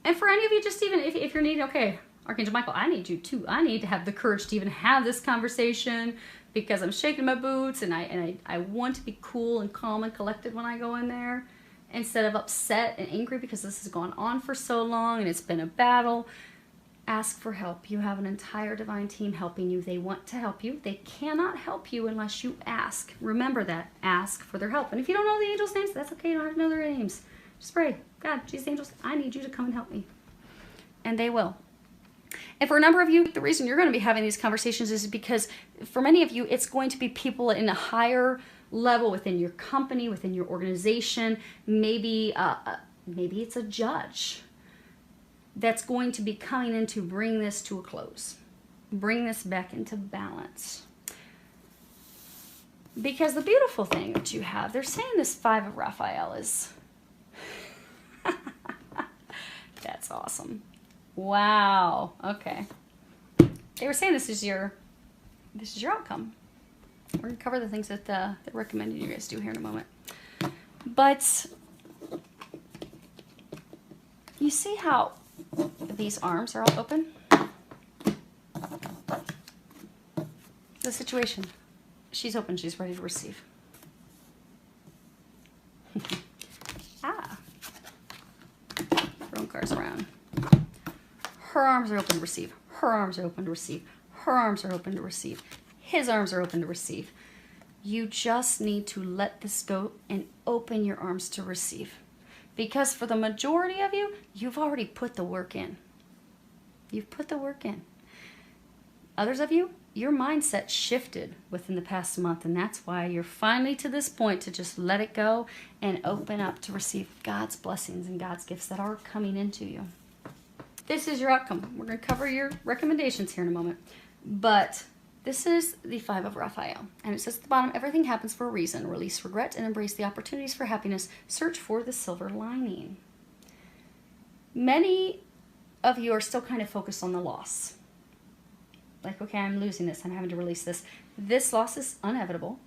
And for any of you, just even if you're needing, okay, Archangel Michael, I need you too. I need to have the courage to even have this conversation, because I'm shaking my boots and I want to be cool and calm and collected when I go in there, instead of upset and angry because this has gone on for so long and it's been a battle. Ask for help. You have an entire divine team helping you. They want to help you. They cannot help you unless you ask. Remember that. Ask for their help. And if you don't know the angels' names, that's okay. You don't have to know their names. Just pray, God, Jesus, angels, I need you to come and help me. And they will. And for a number of you, the reason you're going to be having these conversations is because for many of you, it's going to be people in a higher level within your company, within your organization. Maybe it's a judge. that's going to be coming in to bring this to a close. Bring this back into balance. Because the beautiful thing that you have, they're saying this Five of Raphael is... That's awesome. Wow. Okay. They were saying this is your outcome. We're going to cover the things that they're recommending you guys do here in a moment. But you see how these arms are all open? The situation. She's open. She's ready to receive. Throwing cards around. Her arms are open to receive. Her arms are open to receive. Her arms are open to receive. His arms are open to receive. You just need to let this go and open your arms to receive. Because for the majority of you, you've already put the work in. You've put the work in. Others of you, your mindset shifted within the past month, and that's why you're finally to this point to just let it go and open up to receive God's blessings and God's gifts that are coming into you. This is your outcome. We're going to cover your recommendations here in a moment. But this is the Five of Raphael. And it says at the bottom, everything happens for a reason. Release regret and embrace the opportunities for happiness. Search for the silver lining. Many of you are still kind of focused on the loss. Like, okay, I'm losing this. I'm having to release this. This loss is inevitable.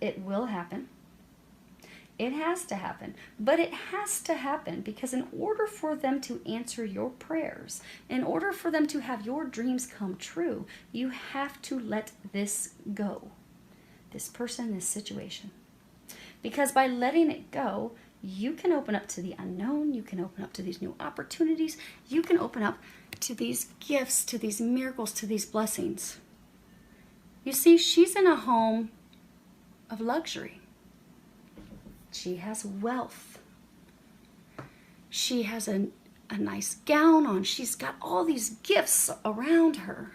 It will happen. It has to happen. But it has to happen because in order for them to answer your prayers, in order for them to have your dreams come true, you have to let this go. This person, this situation. Because by letting it go, you can open up to the unknown. You can open up to these new opportunities. You can open up to these gifts, to these miracles, to these blessings. You see, she's in a home of luxury. She has wealth. She has a nice gown on. She's got all these gifts around her.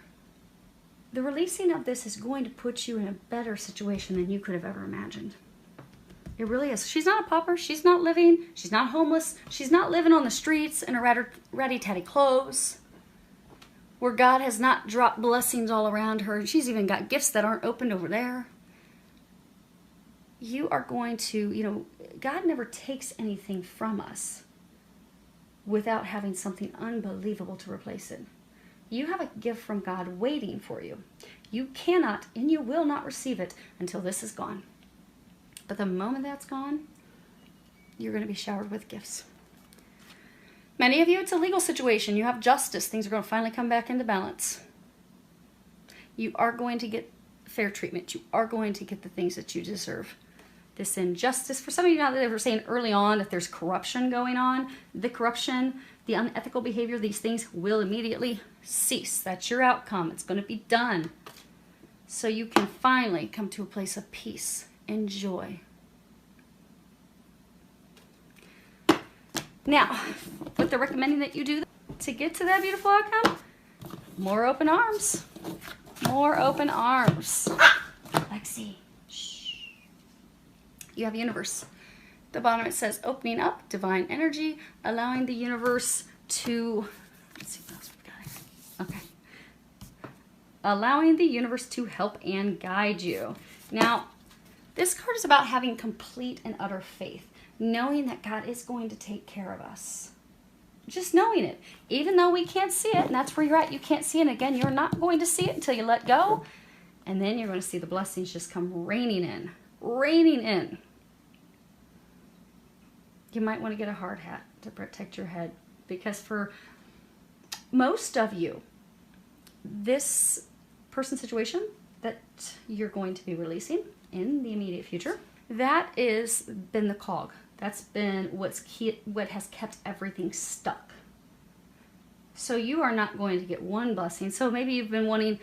The releasing of this is going to put you in a better situation than you could have ever imagined. It really is. She's not a pauper. She's not living. She's not homeless. She's not living on the streets in her ratty-tatty clothes, where God has not dropped blessings all around her. She's even got gifts that aren't opened over there. You are going to, God never takes anything from us without having something unbelievable to replace it. You have a gift from God waiting for you. You cannot and you will not receive it until this is gone. But the moment that's gone, you're going to be showered with gifts. Many of you, it's a legal situation. You have justice. Things are going to finally come back into balance. You are going to get fair treatment. You are going to get the things that you deserve. This injustice, for some of you now that they were saying early on that there's corruption going on, the corruption, the unethical behavior, these things will immediately cease. That's your outcome. It's going to be done. So you can finally come to a place of peace and joy. Now, what they're recommending that you do to get to that beautiful outcome, more open arms. More open arms. Lexi, shh. You have universe. At the bottom it says opening up, divine energy, allowing the universe to, let's see what else we've got. Okay. Allowing the universe to help and guide you. Now, this card is about having complete and utter faith, knowing that God is going to take care of us. Just knowing it, even though we can't see it, and that's where you're at, you can't see it. And again, you're not going to see it until you let go, and then you're going to see the blessings just come raining in, raining in. You might want to get a hard hat to protect your head, because for most of you, this person situation that you're going to be releasing in the immediate future, that is been the cog. That's been what has kept everything stuck. So you are not going to get one blessing. So maybe you've been wanting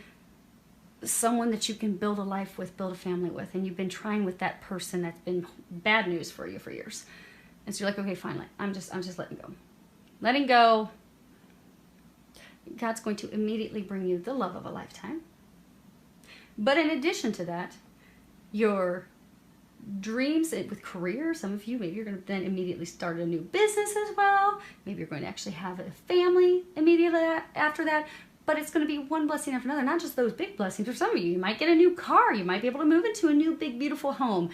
someone that you can build a life with, build a family with, and you've been trying with that person that's been bad news for you for years. And so you're like, okay, finally, I'm just letting go. Letting go. God's going to immediately bring you the love of a lifetime. But in addition to that, your dreams with career. Some of you, maybe you're going to then immediately start a new business as well. Maybe you're going to actually have a family immediately after that. But it's going to be one blessing after another, not just those big blessings. For some of you, you might get a new car. You might be able to move into a new, big, beautiful home.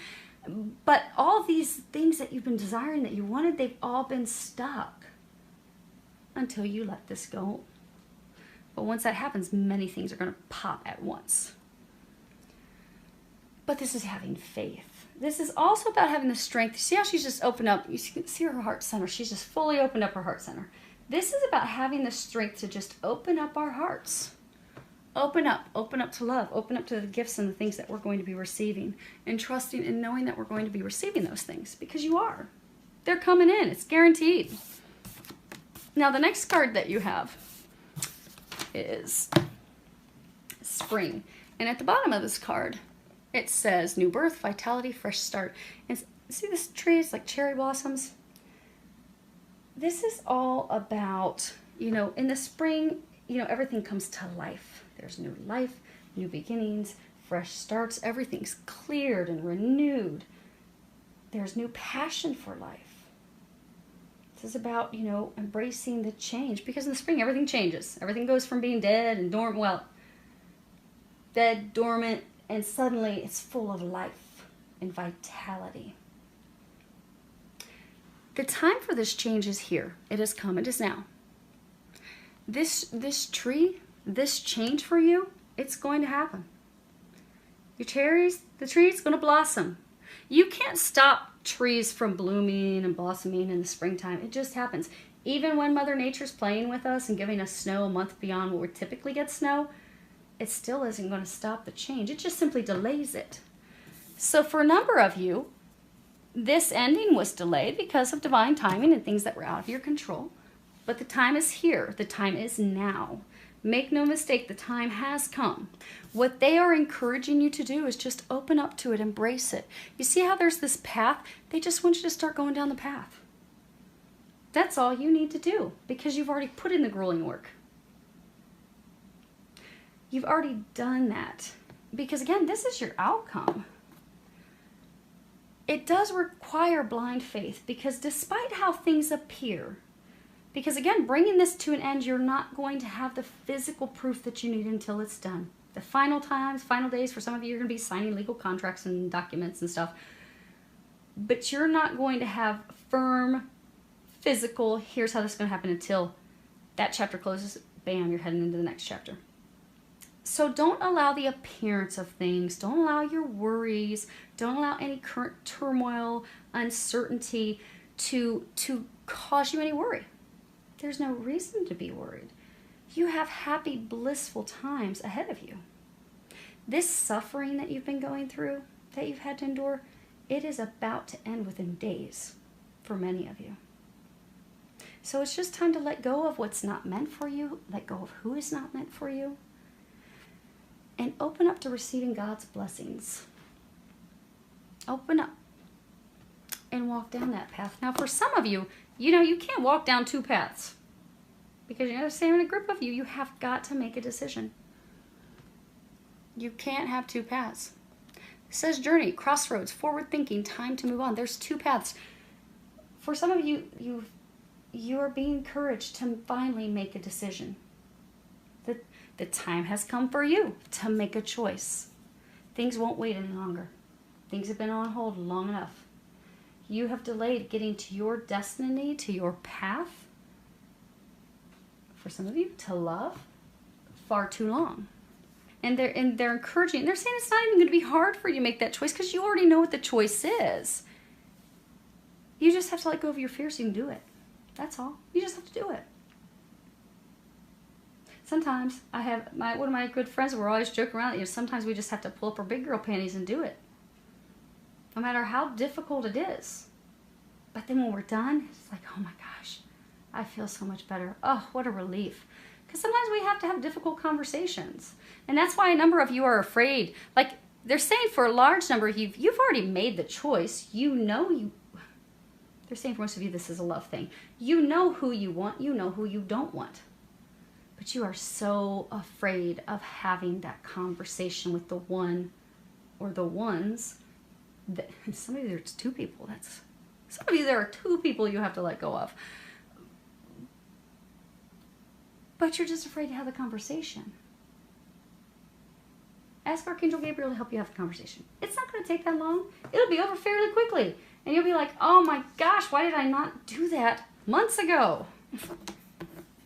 But all these things that you've been desiring, that you wanted, they've all been stuck until you let this go. But once that happens, many things are going to pop at once. But this is having faith. This is also about having the strength. See how she's just opened up? You can see her heart center. She's just fully opened up her heart center. This is about having the strength to just open up our hearts. Open up to love, open up to the gifts and the things that we're going to be receiving, and trusting and knowing that we're going to be receiving those things, because you are. They're coming in. It's guaranteed. Now, the next card that you have is Spring. And at the bottom of this card, it says new birth, vitality, fresh start. And see this tree? It's like cherry blossoms. This is all about, in the spring, everything comes to life. There's new life, new beginnings, fresh starts. Everything's cleared and renewed. There's new passion for life. This is about, embracing the change. Because in the spring, everything changes. Everything goes from being dead and dormant, dead, dormant, and suddenly it's full of life and vitality. The time for this change is here. It has come. It is now. This tree, this change for you, it's going to happen. Your cherries, the tree's going to blossom. You can't stop trees from blooming and blossoming in the springtime. It just happens. Even when Mother Nature's playing with us and giving us snow a month beyond what we typically get snow, it still isn't going to stop the change. It just simply delays it. So for a number of you, this ending was delayed because of divine timing and things that were out of your control. But the time is here. The time is now. Make no mistake, the time has come. What they are encouraging you to do is just open up to it, embrace it. You see how there's this path? They just want you to start going down the path. That's all you need to do, because you've already put in the grueling work. You've already done that. Because again, this is your outcome. It does require blind faith, because despite how things appear, because again, bringing this to an end, you're not going to have the physical proof that you need until it's done. The final times, final days, for some of you, you're going to be signing legal contracts and documents and stuff. But you're not going to have firm, physical, here's how this is going to happen, until that chapter closes, bam, you're heading into the next chapter. So don't allow the appearance of things, don't allow your worries, don't allow any current turmoil, uncertainty to cause you any worry. There's no reason to be worried. You have happy, blissful times ahead of you. This suffering that you've been going through, that you've had to endure, it is about to end within days for many of you. So it's just time to let go of what's not meant for you, let go of who is not meant for you, and open up to receiving God's blessings. Open up and walk down that path. Now, for some of you, you can't walk down two paths. Because in a group of you, you have got to make a decision. You can't have two paths. It says journey, crossroads, forward thinking, time to move on. There's two paths. For some of you, you are being encouraged to finally make a decision. The time has come for you to make a choice. Things won't wait any longer. Things have been on hold long enough. You have delayed getting to your destiny, to your path, for some of you, to love, far too long. And they're encouraging, they're saying it's not even going to be hard for you to make that choice, because you already know what the choice is. You just have to let go of your fears so you can do it. That's all. You just have to do it. Sometimes I have one of my good friends, we're always joking around, sometimes we just have to pull up our big girl panties and do it. No matter how difficult it is. But then when we're done, it's like, oh my gosh, I feel so much better. Oh, what a relief. Because sometimes we have to have difficult conversations. And that's why a number of you are afraid. Like they're saying for a large number of you, you've already made the choice. They're saying for most of you, this is a love thing. You know who you want. You know who you don't want. But you are so afraid of having that conversation with the one or the ones Some of you, there's two people. Some of you, there are two people you have to let go of. But you're just afraid to have the conversation. Ask Archangel Gabriel to help you have the conversation. It's not going to take that long. It'll be over fairly quickly. And you'll be like, oh my gosh, why did I not do that months ago?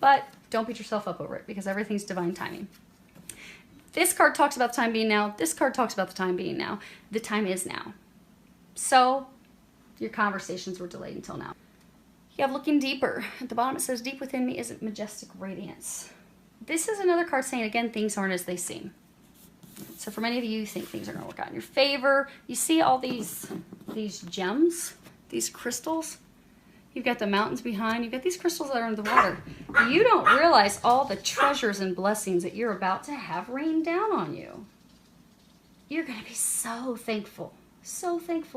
But don't beat yourself up over it, because everything's divine timing. This card talks about the time being now. This card talks about the time being now. The time is now. So your conversations were delayed until now. You have looking deeper. At the bottom it says, deep within me is majestic radiance. This is another card saying, again, things aren't as they seem. So for many of you, you think things are going to work out in your favor. You see all these gems, these crystals. You've got the mountains behind. You've got these crystals that are in the water. You don't realize all the treasures and blessings that you're about to have rain down on you. You're going to be so thankful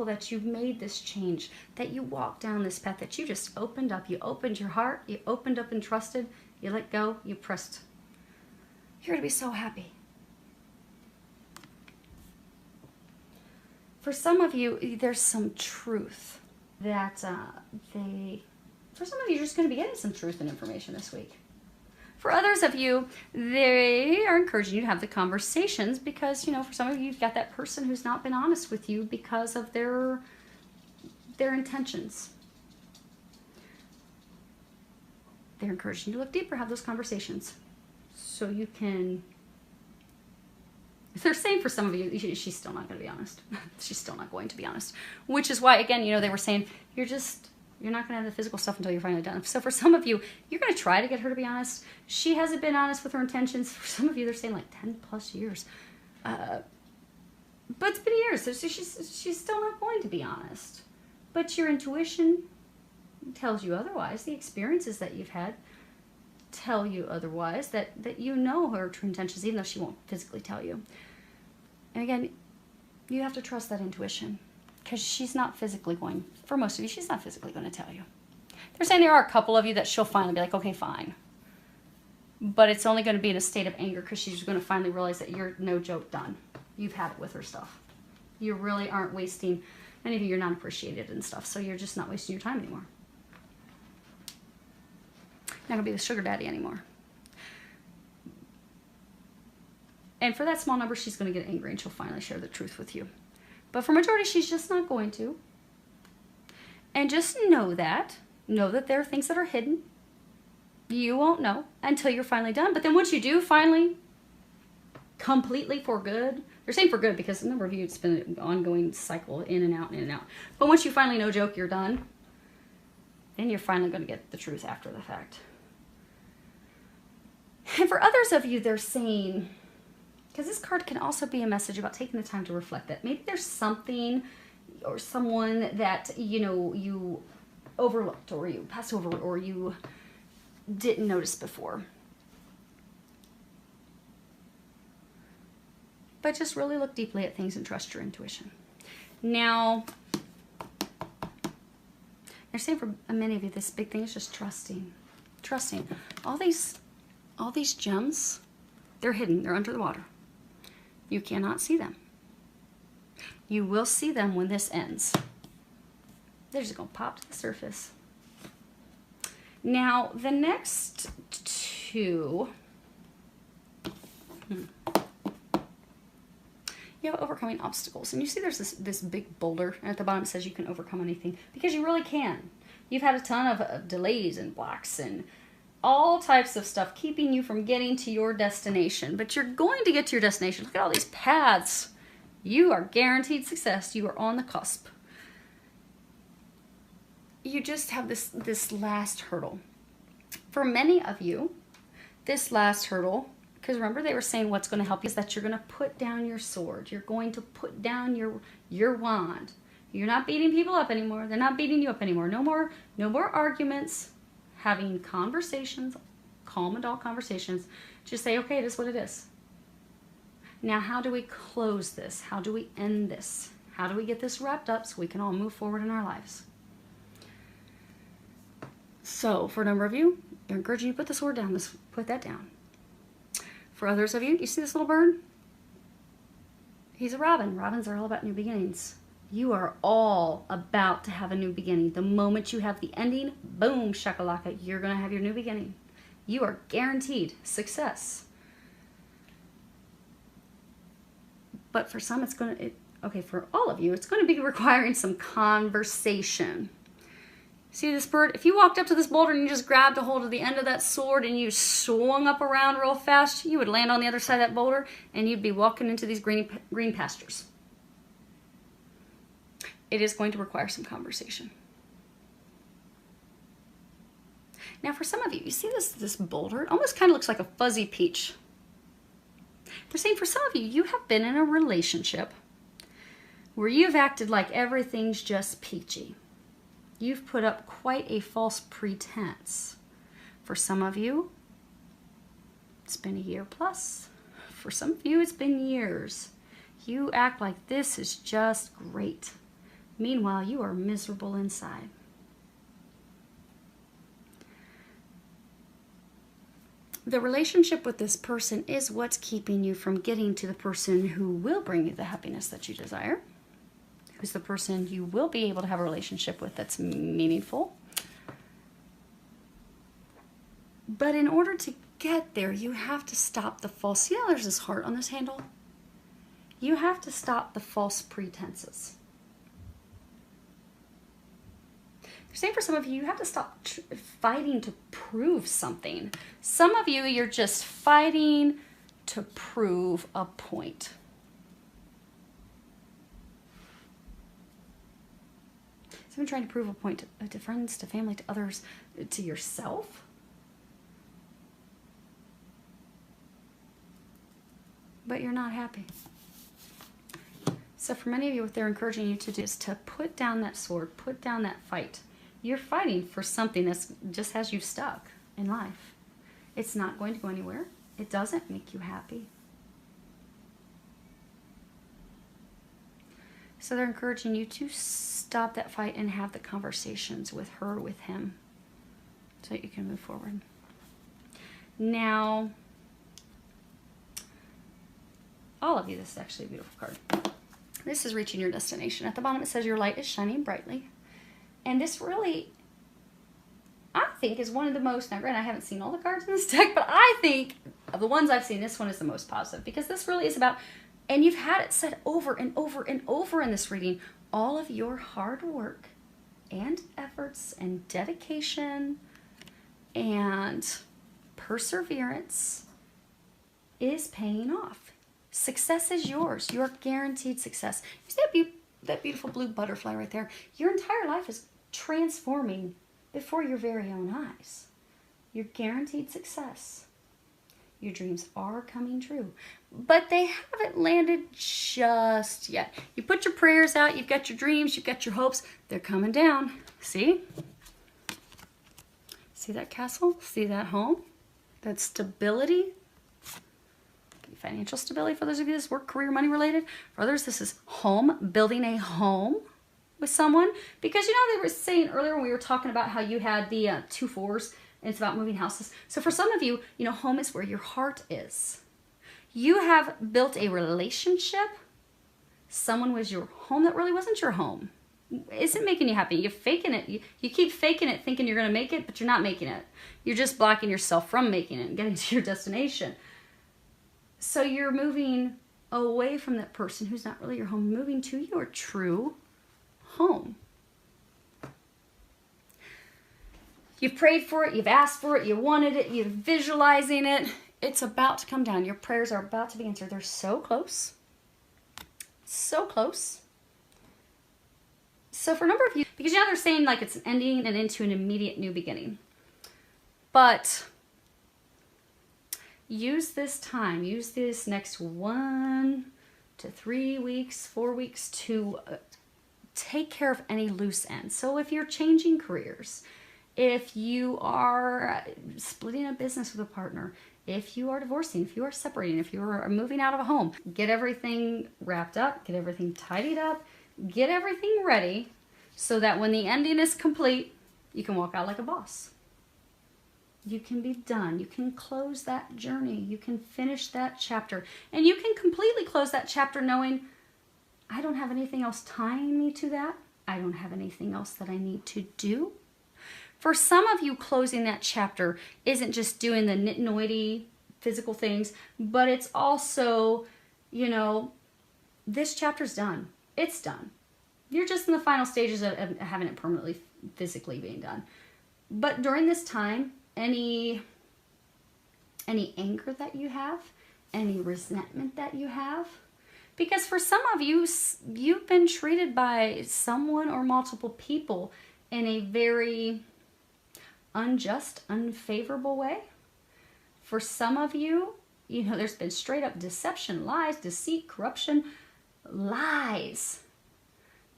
that you've made this change, that you walked down this path, that you just opened up. You opened your heart. You opened up and trusted. You let go. You pressed. You're going to be so happy. For some of you, there's some truth that for some of you, you're just going to be getting some truth and information this week. For others of you, they are encouraging you to have the conversations because, you know, for some of you, you've got that person who's not been honest with you because of their intentions. They're encouraging you to look deeper, have those conversations so you can... They're saying for some of you, she's still not going to be honest. She's still not going to be honest. Which is why, again, you know, they were saying, you're not going to have the physical stuff until you're finally done. So for some of you, you're going to try to get her to be honest. She hasn't been honest with her intentions. For some of you, they're saying like 10 plus years. But it's been years, so she's still not going to be honest. But your intuition tells you otherwise. The experiences that you've had tell you otherwise, that you know her true intentions, even though she won't physically tell you. And again, you have to trust that intuition, because she's not physically going, for most of you, she's not physically going to tell you. They're saying there are a couple of you that she'll finally be like, okay, fine. But it's only going to be in a state of anger, because she's going to finally realize that you're no joke done. You've had it with her stuff. You really aren't wasting, any of you, you're not appreciated and stuff, so you're just not wasting your time anymore. Not going to be the sugar daddy anymore. And for that small number, she's going to get angry and she'll finally share the truth with you. But for majority, she's just not going to. And just know that there are things that are hidden. You won't know until you're finally done. But then once you do finally, completely for good, they're saying for good because a number of you, it's been an ongoing cycle in and out and in and out. But once you finally, no joke, you're done, then you're finally going to get the truth after the fact. And for others of you, they're saying, because this card can also be a message about taking the time to reflect, that maybe there's something or someone that, you know, you overlooked or you passed over or you didn't notice before. But just really look deeply at things and trust your intuition. Now, they're saying for many of you, this big thing is just trusting. Trusting. All these gems, they're hidden. They're under the water. You cannot see them. You will see them when this ends. They're just going to pop to the surface. Now, the next two... You have overcoming obstacles. And you see there's this big boulder. And at the bottom it says you can overcome anything. Because you really can. You've had a ton of delays and blocks and all types of stuff keeping you from getting to your destination. But you're going to get to your destination. Look at all these paths. You are guaranteed success. You are on the cusp. You just have this last hurdle. For many of you, this last hurdle, because remember they were saying what's going to help you is that you're going to put down your sword. You're going to put down your wand. You're not beating people up anymore. They're not beating you up anymore. No more arguments. Having conversations, calm adult conversations. Just say, okay, it is what it is. Now, how do we close this? How do we end this? How do we get this wrapped up so we can all move forward in our lives? So, for a number of you, they're encouraging you to put the sword down. Put that down. For others of you, you see this little bird? He's a robin. Robins are all about new beginnings. You are all about to have a new beginning. The moment you have the ending, boom, shakalaka, you're going to have your new beginning. You are guaranteed success. But for some, it's going to, okay, for all of you, it's going to be requiring some conversation. See this bird? If you walked up to this boulder and you just grabbed a hold of the end of that sword and you swung up around real fast, you would land on the other side of that boulder and you'd be walking into these green pastures. It is going to require some conversation. Now for some of you, you see this boulder? It almost kind of looks like a fuzzy peach. They're saying for some of you, you have been in a relationship where you've acted like everything's just peachy. You've put up quite a false pretense. For some of you, it's been a year plus. For some of you, it's been years. You act like this is just great. Meanwhile, you are miserable inside. The relationship with this person is what's keeping you from getting to the person who will bring you the happiness that you desire, who's the person you will be able to have a relationship with that's meaningful. But in order to get there, you have to stop the false, see how there's this heart on this handle? You have to stop the false pretenses. Same for some of you, you have to stop fighting to prove something. Some of you, you're just fighting to prove a point. Someone trying to prove a point to friends, to family, to others, to yourself. But you're not happy. So for many of you, what they're encouraging you to do is to put down that sword, put down that fight. You're fighting for something that just has you stuck in life. It's not going to go anywhere. It doesn't make you happy. So they're encouraging you to stop that fight and have the conversations with her, with him, so that you can move forward. Now, all of you, this is actually a beautiful card. This is reaching your destination. At the bottom it says your light is shining brightly. And this really, I think, is one of the most, now granted I haven't seen all the cards in this deck, but I think of the ones I've seen, this one is the most positive, because this really is about, and you've had it said over and over and over in this reading, all of your hard work and efforts and dedication and perseverance is paying off. Success is yours. You're guaranteed success. You see that beautiful blue butterfly right there? Your entire life is transforming before your very own eyes. You're guaranteed success. Your dreams are coming true, but they haven't landed just yet. You put your prayers out, you've got your dreams, you've got your hopes, they're coming down. See? See that castle? See that home? That stability? Financial stability for those of you this work, career, money related. For others, this is home, building a home with someone. Because you know, they were saying earlier when we were talking about how you had the 2 4s and it's about moving houses. So for some of you, you know, home is where your heart is. You have built a relationship. Someone was your home that really wasn't your home. Isn't making you happy. You're faking it. You keep faking it thinking you're going to make it, but you're not making it. You're just blocking yourself from making it and getting to your destination. So you're moving away from that person who's not really your home, moving to your true home. You've prayed for it, you've asked for it, you wanted it, you're visualizing it. It's about to come down. Your prayers are about to be answered. They're so close. So close. So for a number of you, because you know they're saying like it's an ending and into an immediate new beginning. But use this time, use this next 1 to 3 weeks, 4 weeks to take care of any loose ends. So if you're changing careers, if you are splitting a business with a partner, if you are divorcing, if you are separating, if you are moving out of a home, get everything wrapped up, get everything tidied up, get everything ready so that when the ending is complete, you can walk out like a boss. You can be done. You can close that journey. You can finish that chapter. And you can completely close that chapter knowing I don't have anything else tying me to that. I don't have anything else that I need to do. For some of you, closing that chapter isn't just doing the nitty-gritty physical things, but it's also, you know, this chapter's done. It's done. You're just in the final stages of having it permanently physically being done. But during this time, any anger that you have, any resentment that you have, because for some of you, you've been treated by someone or multiple people in a very unjust, unfavorable way. For some of you, you know, there's been straight up deception, lies, deceit, corruption, lies.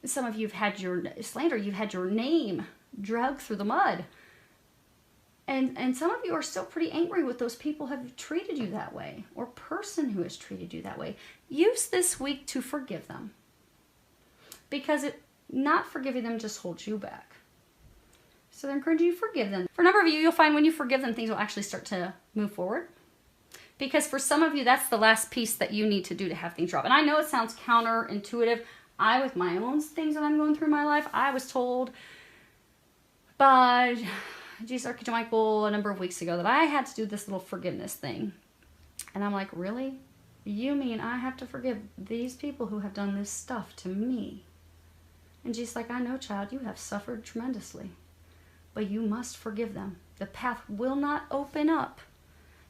Some of you have had your slander, you've had your name dragged through the mud. And some of you are still pretty angry with those people who have treated you that way, or person who has treated you that way. Use this week to forgive them. Because not forgiving them just holds you back. So they're encouraging you to forgive them. For a number of you, you'll find when you forgive them, things will actually start to move forward. Because for some of you, that's the last piece that you need to do to have things drop. And I know it sounds counterintuitive. With my own things that I'm going through in my life, I was told by Jesus Archangel Michael a number of weeks ago that I had to do this little forgiveness thing. And I'm like, really? You mean I have to forgive these people who have done this stuff to me? And Jesus like, I know, child, you have suffered tremendously, but you must forgive them. The path will not open up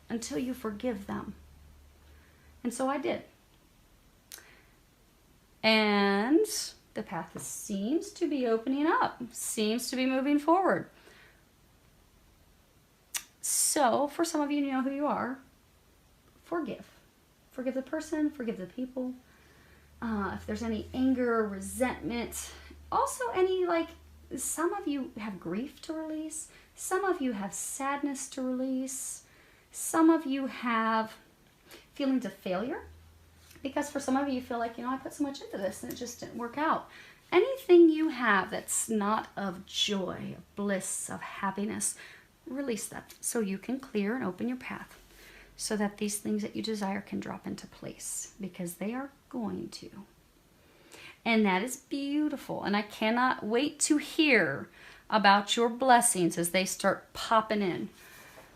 until you forgive them. And so I did. And the path seems to be opening up, seems to be moving forward. So for some of you, you know who you are. Forgive. Forgive the person, forgive the people. If there's any anger, resentment, also any, like, some of you have grief to release. Some of you have sadness to release. Some of you have feelings of failure. Because for some of you, you feel like, you know, I put so much into this and it just didn't work out. Anything you have that's not of joy, of bliss, of happiness, release that so you can clear and open your path so that these things that you desire can drop into place, because they are going to. And that is beautiful. And I cannot wait to hear about your blessings as they start popping in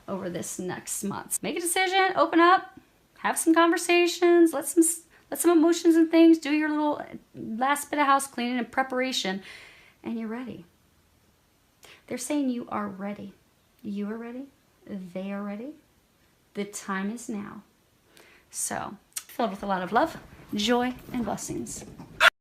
over this next month. Make a decision, open up, have some conversations, let some emotions and things, do your little last bit of house cleaning and preparation, and you're ready. They're saying you are ready. You are ready. They are ready. The time is now. So, filled with a lot of love, joy, and blessings.